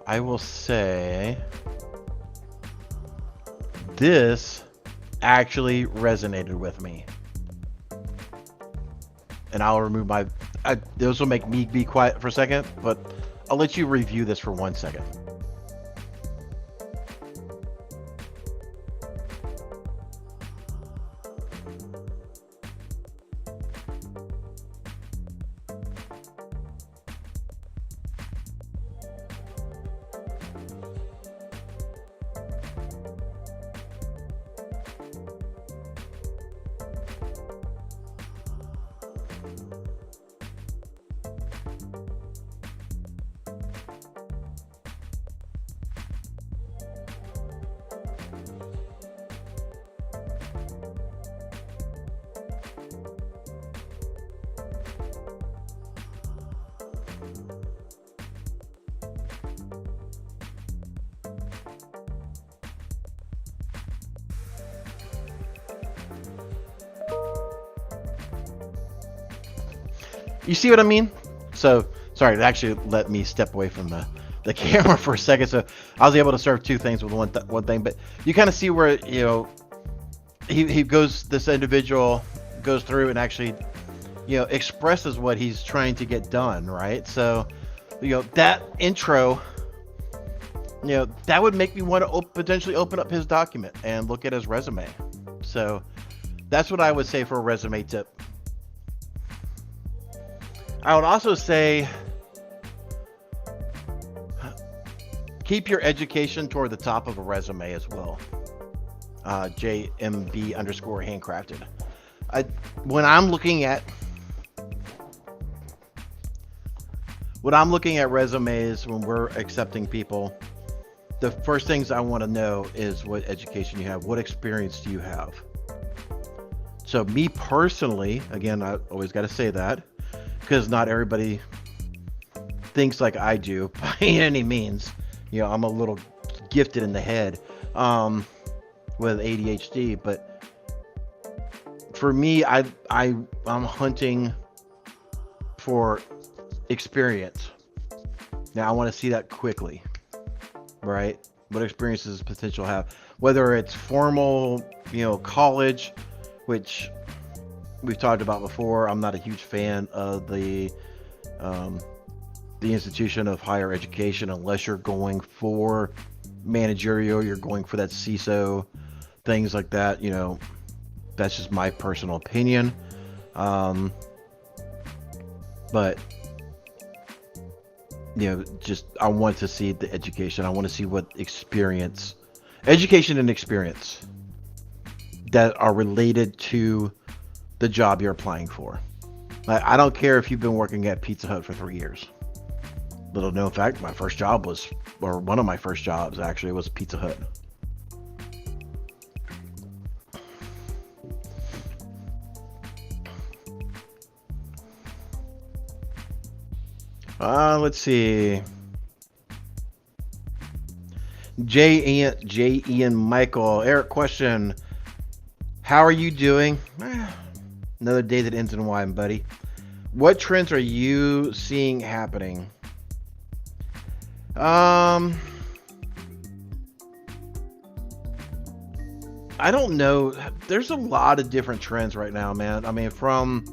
I will say this actually resonated with me. And I'll remove those will make me be quiet for a second, but I'll let you review this for 1 second. You see what I mean? So, sorry, it actually let me step away from the camera for a second, so I was able to serve two things with one thing. But you kind of see where, this individual goes through and actually, expresses what he's trying to get done, right? So, that intro, that would make me want to potentially open up his document and look at his resume. So, that's what I would say for a resume tip. I would also say keep your education toward the top of a resume as well. JMB _ handcrafted. When I'm looking at resumes, when we're accepting people, the first things I want to know is what education you have, what experience do you have. So me personally, again, I always got to say that, because not everybody thinks like I do by any means. I'm a little gifted in the head with ADHD, but for me, I'm hunting for experience. Now I want to see that quickly, right? What experiences does potential have? Whether it's formal, college, which we've talked about before. I'm not a huge fan of the institution of higher education unless you're going for managerial, you're going for that CISO, things like that. That's just my personal opinion. But just I want to see the education. I want to see what education and experience that are related to the job you're applying for. I don't care if you've been working at Pizza Hut for 3 years. Little known fact, one of my first jobs actually was Pizza Hut. Let's see. J. Ian Michael. Eric question. How are you doing? Another day that ends in Y, buddy. What trends are you seeing happening? I don't know. There's a lot of different trends right now, man. I mean, from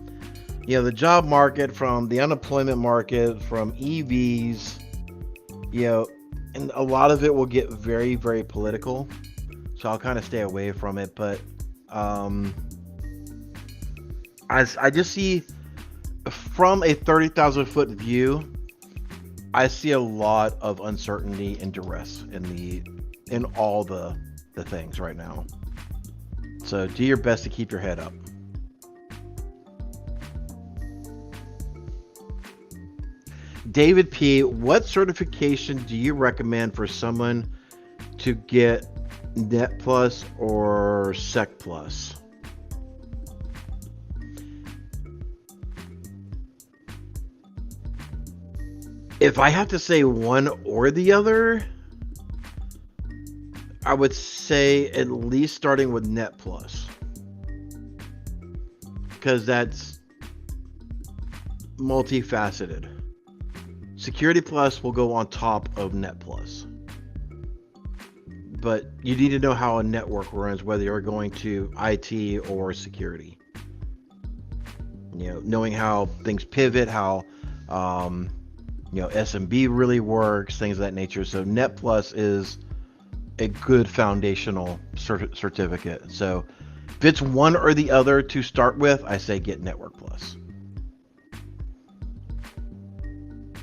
the job market, from the unemployment market, from EVs, and a lot of it will get very, very political. So I'll kind of stay away from it. But I just see from a 30,000 foot view, I see a lot of uncertainty and duress in all the things right now. So do your best to keep your head up. David P, what certification do you recommend for someone to get Net Plus or Sec Plus? If I have to say one or the other, I would say at least starting with Net Plus, because that's multifaceted. Security Plus will go on top of Net Plus, but you need to know how a network runs, whether you're going to IT or security. Knowing how things pivot, how SMB really works, things of that nature. So Net Plus is a good foundational certificate. So if it's one or the other to start with, I say get Network Plus.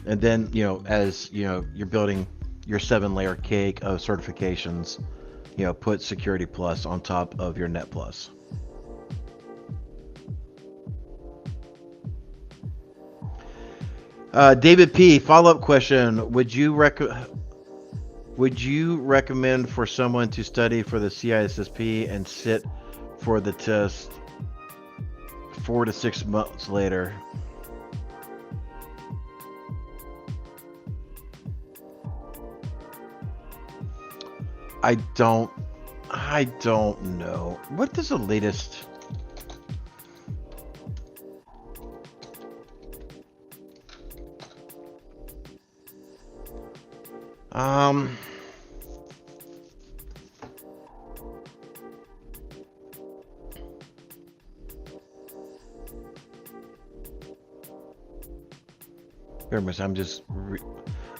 And then, as you're building your 7-layer cake of certifications, put Security Plus on top of your Net Plus. David P, follow-up question. Would you recommend for someone to study for the CISSP and sit for the test 4 to 6 months later? I don't know. What is the latest?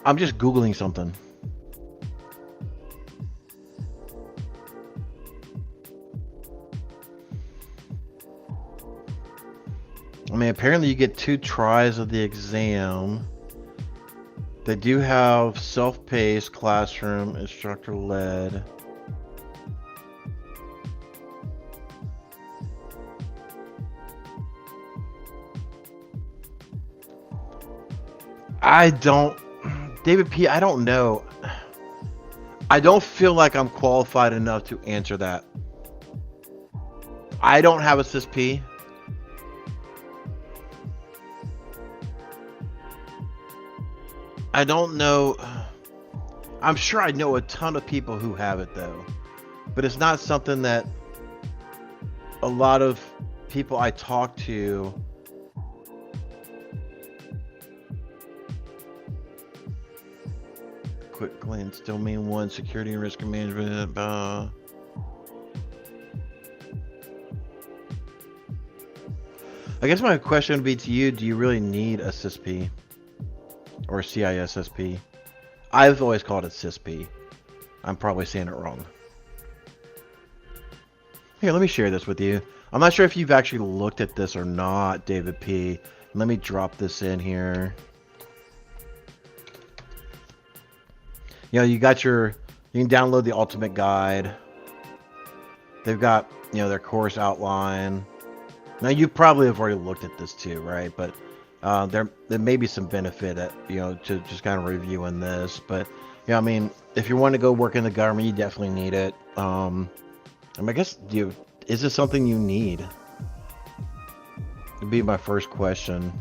I'm just Googling something. I mean, apparently you get 2 tries of the exam. They do have self-paced, classroom, instructor-led. David P, I don't know. I don't feel like I'm qualified enough to answer that. I don't have a CISP. I don't know. I'm sure I know a ton of people who have it though, but it's not something that a lot of people I talk to, quick glance, domain 1, security and risk management. I guess my question would be to you, do you really need a CISP or a CISSP? I've always called it CISP. I'm probably saying it wrong. Here, let me share this with you. I'm not sure if you've actually looked at this or not, David P. Let me drop this in here. You know, you can download the ultimate guide. They've got, their course outline. Now, you probably have already looked at this too, right? But there may be some benefit at, to just kind of reviewing this. But, I mean, if you want to go work in the government, you definitely need it. I guess, is this something you need? Would be my first question.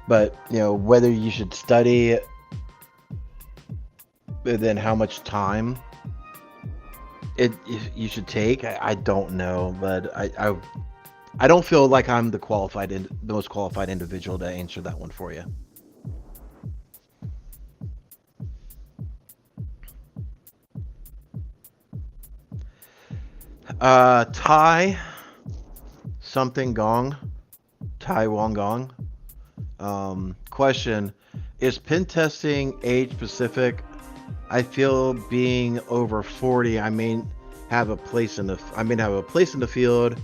But, whether you should study it, then how much time you should take, I don't know, but I don't feel like I'm the most qualified individual to answer that one for you. Tai Wong Gong. Question: is pen testing age specific? I feel being over 40, I may have a place in the field.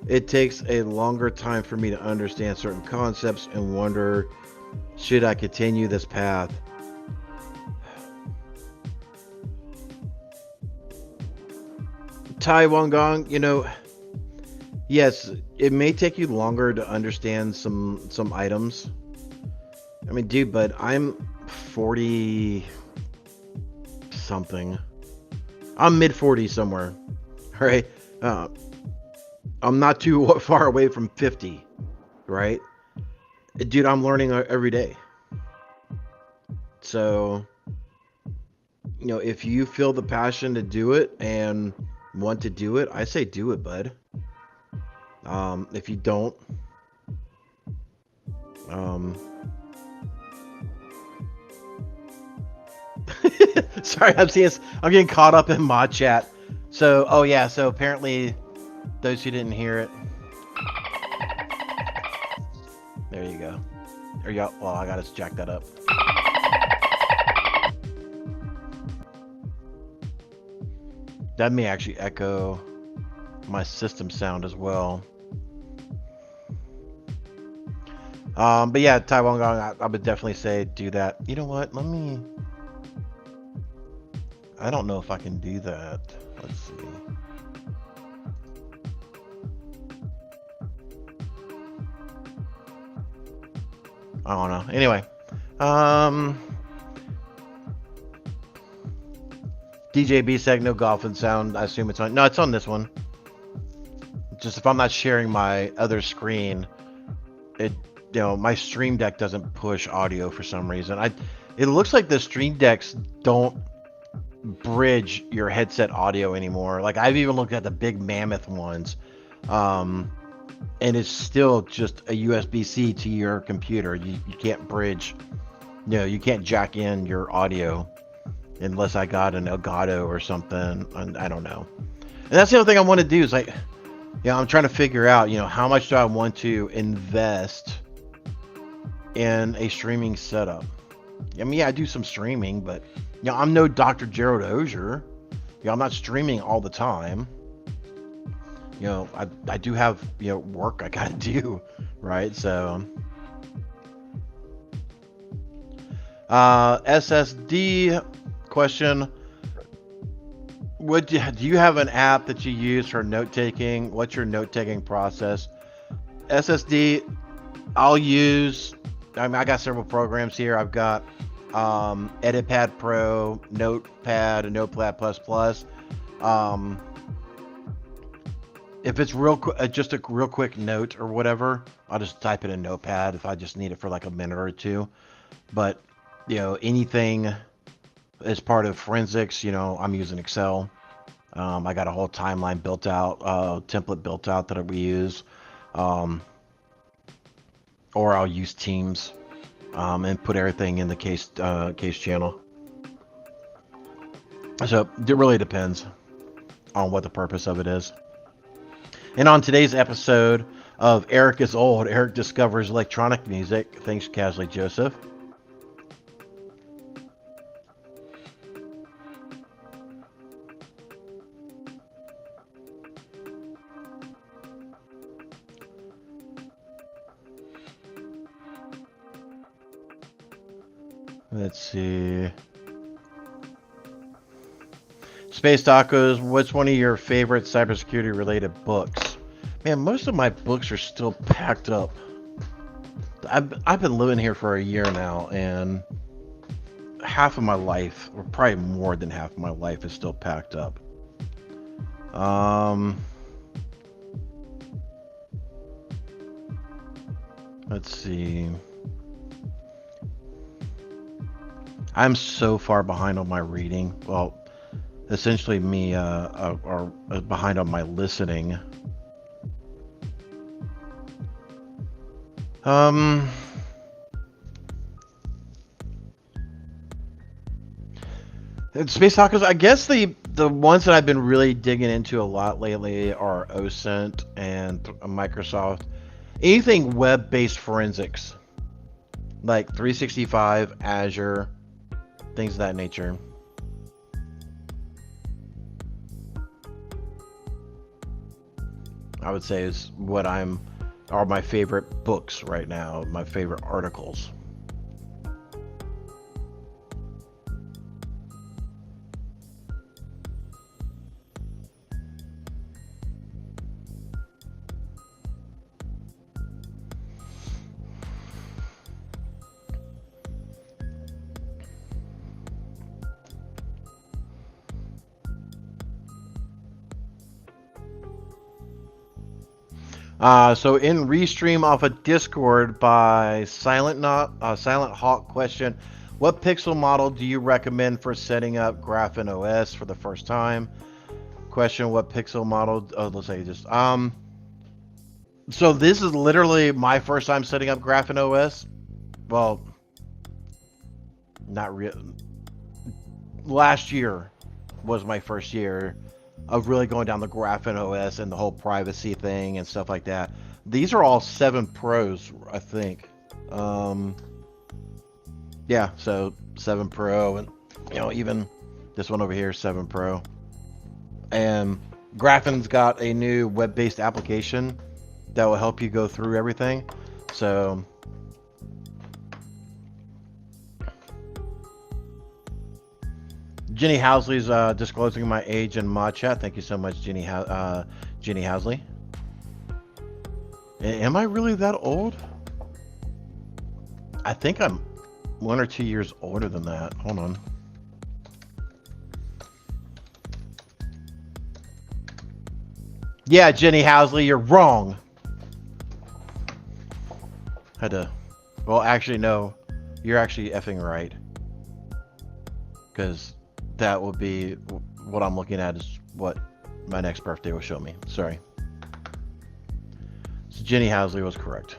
It takes a longer time for me to understand certain concepts and wonder, should I continue this path? Tai Wong Gong, yes, it may take you longer to understand some items. I mean, dude, but I'm 40 something. I'm mid 40s somewhere. All right. I'm not too far away from 50, right? Dude, I'm learning every day. So, if you feel the passion to do it and want to do it, I say do it, bud. If you don't, sorry, I'm getting caught up in mod chat. So, so apparently, those who didn't hear it, there you go. Well, I gotta jack that up. That may actually echo my system sound as well. But yeah, Tai Wong Gong, I would definitely say do that. You know what? I don't know if I can do that. Let's see. I don't know. Anyway, DJ B-Seg, no golfing sound. I assume it's on. No, it's on this one. Just if I'm not sharing my other screen, my Stream Deck doesn't push audio for some reason. It looks like the Stream Decks don't bridge your headset audio anymore. Like, I've even looked at the big mammoth ones, and it's still just a USB-C to your computer. You can't bridge, you can't jack in your audio unless I got an Elgato or something. I don't know. And that's the other thing I want to do is I'm trying to figure out, how much do I want to invest in a streaming setup. I mean, yeah, I do some streaming, but I'm no Dr. Gerald Auger. I'm not streaming all the time. I do have work I gotta do, right? So SSD question: do you have an app that you use for note taking? What's your note taking process? SSD, I'll use. I got several programs here. I've got EditPad Pro, Notepad, and Notepad Plus. If it's just a real quick note or whatever, I'll just type it in Notepad if I just need it for like a minute or two. But anything as part of forensics, I'm using Excel. I got a whole timeline built out, template built out that we use. Or I'll use Teams and put everything in the case channel. So it really depends on what the purpose of it is. And on today's episode of Eric is Old, Eric discovers electronic music. Thanks, Casually Joseph. Let's see. Space Tacos, what's one of your favorite cybersecurity related books? Man, most of my books are still packed up. I've been living here for a year now, and half of my life, or probably more than half of my life, is still packed up. Let's see. I'm so far behind on my reading. Well, essentially me are behind on my listening. Space Tacos, I guess the ones that I've been really digging into a lot lately are OSINT and Microsoft. Anything web-based forensics, like 365, Azure, things of that nature. I would say is what are my favorite books right now, my favorite articles. So in Restream off of Discord by Silent Hawk question, what pixel model do you recommend for setting up Graphene OS for the first time? Question, what pixel model? Oh, let's say just so this is literally my first time setting up Graphene OS. Well, not real. Last year was my first year of really going down the Graphene OS and the whole privacy thing and stuff like that. These are all 7 Pros, I think. Yeah, so 7 Pro, and even this one over here, 7 Pro. And Graphene's got a new web-based application that will help you go through everything. So Jenny Housley's disclosing my age in mod chat. Thank you so much, Jenny Housley. Am I really that old? I think I'm 1 or 2 years older than that. Hold on. Yeah, Jenny Housley, you're wrong. Well, actually, no. You're actually effing right. Because that will be what I'm looking at is what my next birthday will show me. Sorry. So Jenny Housley was correct.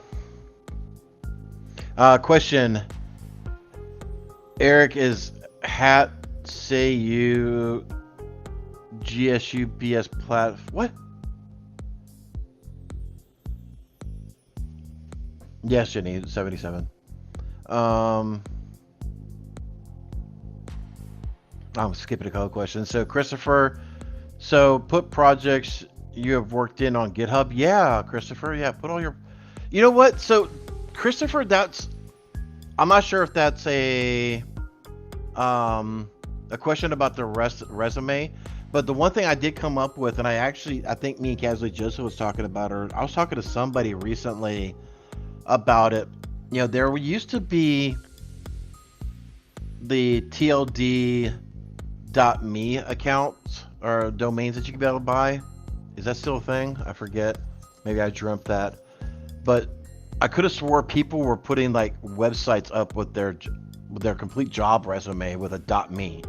Question. Eric, is hat say you GSU PS plat what? Yes, Jenny, 77. I'm skipping a couple questions. So Christopher, put projects you have worked in on GitHub. Yeah, Christopher. Yeah, put all your. You know what? So Christopher, I'm not sure if that's a question about the resume, but the one thing I did come up with, and I think me and Casually Joseph was talking about, or I was talking to somebody recently about it. There used to be the TLD.me accounts or domains that you could be able to buy. Is that still a thing? I forget. Maybe I dreamt that. But I could have swore people were putting like websites up with their complete job resume with a .me,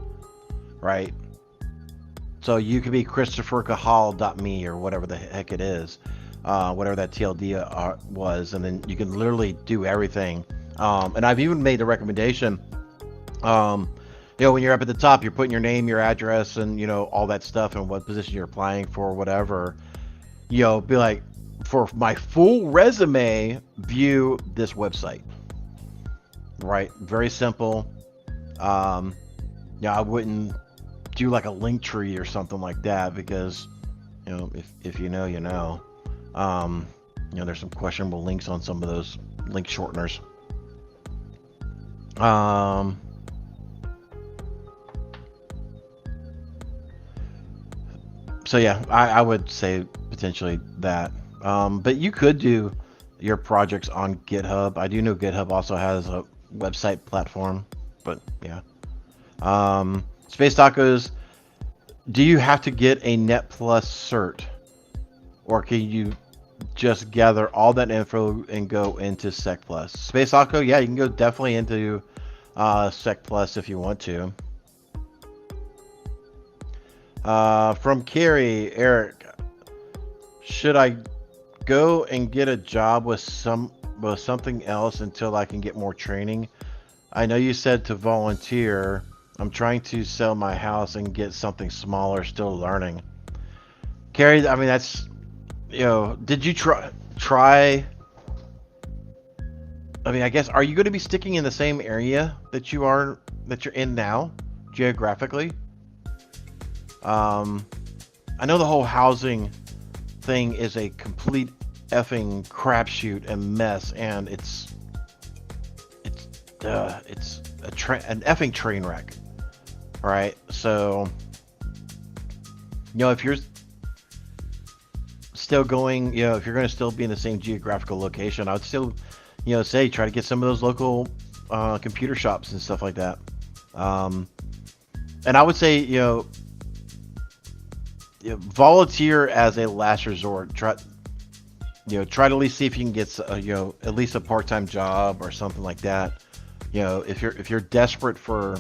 right? So you could be ChristopherCahal.me or whatever the heck it is. whatever that TLD was, and then you can literally do everything. And I've even made the recommendation, when you're up at the top, you're putting your name, your address, and all that stuff, and what position you're applying for, whatever. Be like, for my full resume, view this website. Right, very simple. I wouldn't do like a link tree or something like that, because if you know. There's some questionable links on some of those link shorteners. So yeah, I would say potentially that. But you could do your projects on GitHub. I do know GitHub also has a website platform, but yeah. Space Tacos, do you have to get a Net Plus cert, or can you just gather all that info and go into Sec Plus? Space Taco, yeah, you can go definitely into Sec Plus if you want to. From Carrie, Eric, should I go and get a job with something else until I can get more training? I know you said to volunteer. I'm trying to sell my house and get something smaller, still learning. Carrie, I mean, that's, did you try? I mean, I guess, are you going to be sticking in the same area that you're in now, geographically? I know the whole housing thing is a complete effing crapshoot and mess, and it's an effing train wreck, right? So, if you're still going, if you're going to still be in the same geographical location, I would still, say try to get some of those local computer shops and stuff like that. And I would say, volunteer as a last resort. Try to at least see if you can get at least a part-time job or something like that. If you're desperate for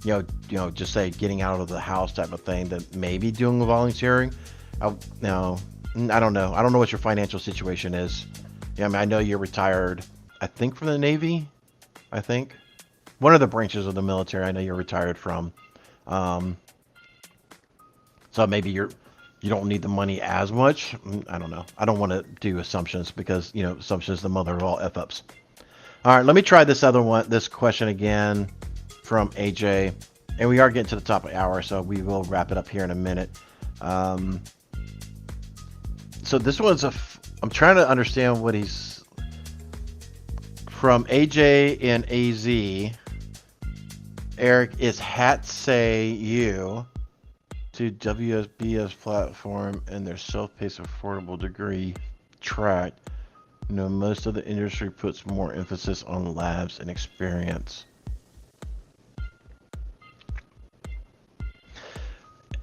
just say getting out of the house type of thing, then maybe doing volunteering. I don't know what your financial situation is. I mean, I know you're retired, I think, from the Navy. I think one of the branches of the military I know you're retired from. So maybe you don't need the money as much. I don't know. I don't want to do assumptions, because assumptions the mother of all f-ups. All right, let me try this question again from AJ, and we are getting to the top of the hour, so we will wrap it up here in a minute. So this one's I'm trying to understand what he's from. AJ and AZ. Eric, is hat say you to WSBS platform and their self-paced affordable degree track? Most of the industry puts more emphasis on labs and experience.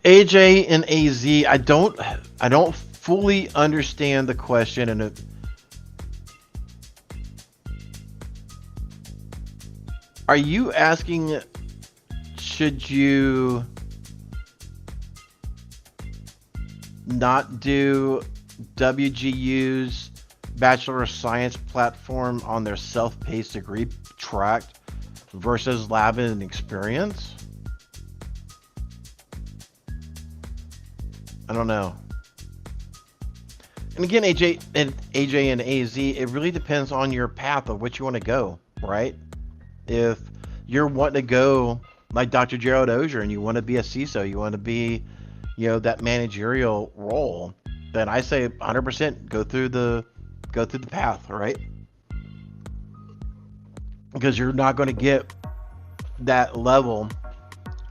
AJ and AZ, I don't fully understand the question, and are you asking, should you not do WGU's Bachelor of Science platform on their self-paced degree track versus lab and experience? I don't know. And again, AJ and AZ, it really depends on your path of which you want to go, right? If you're wanting to go like Dr. Gerald Auger and you want to be a CISO, you want to be, that managerial role, then I say 100% go through the path, right? Because you're not going to get that level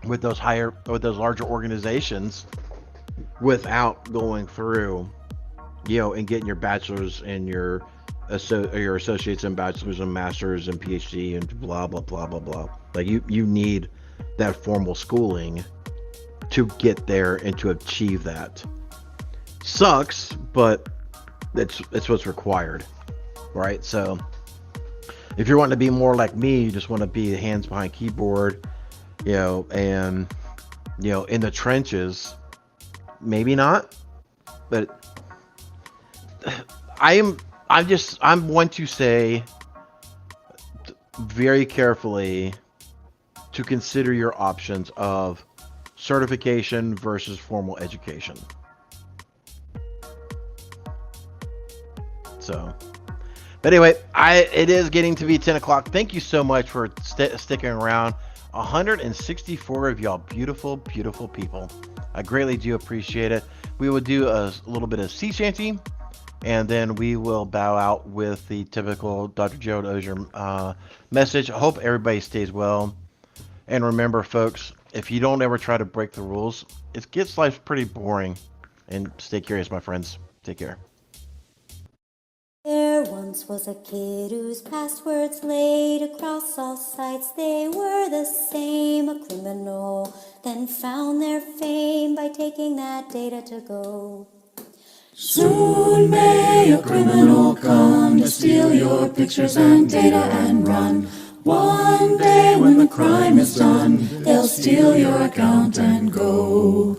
with those larger organizations without going through, and getting your bachelor's and your associates and bachelor's and masters and PhD and blah blah blah blah blah. Like you need that formal schooling to get there and to achieve that. Sucks, but it's what's required, right? So if you're wanting to be more like me, you just want to be hands behind keyboard, and in the trenches, maybe not. But I'm one to say very carefully to consider your options of certification versus formal education. So, but anyway, it is getting to be 10 o'clock. Thank you so much for sticking around. 164 of y'all beautiful, beautiful people. I greatly do appreciate it. We will do a little bit of sea shanty, and then we will bow out with the typical Dr. Gerald Ozier message. I hope everybody stays well. And remember, folks, if you don't ever try to break the rules, it gets life pretty boring. And stay curious, my friends. Take care. There once was a kid whose passwords laid across all sites. They were the same, a criminal, then found their fame by taking that data to go. Soon may a criminal come to steal your pictures and data and run. One day when the crime is done, they'll steal your account and go.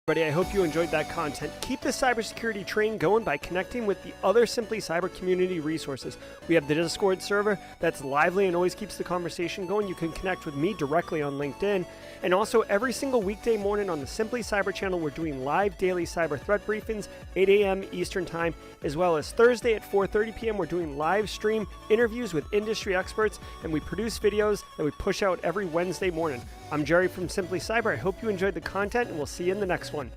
Everybody, I hope you enjoyed that content. Keep the cybersecurity train going by connecting with the other Simply Cyber community resources. We have the Discord server that's lively and always keeps the conversation going. You can connect with me directly on LinkedIn. And also every single weekday morning on the Simply Cyber channel, we're doing live daily cyber threat briefings, 8 a.m. Eastern time, as well as Thursday at 4:30 p.m. We're doing live stream interviews with industry experts, and we produce videos that we push out every Wednesday morning. I'm Jerry from Simply Cyber. I hope you enjoyed the content, and we'll see you in the next one.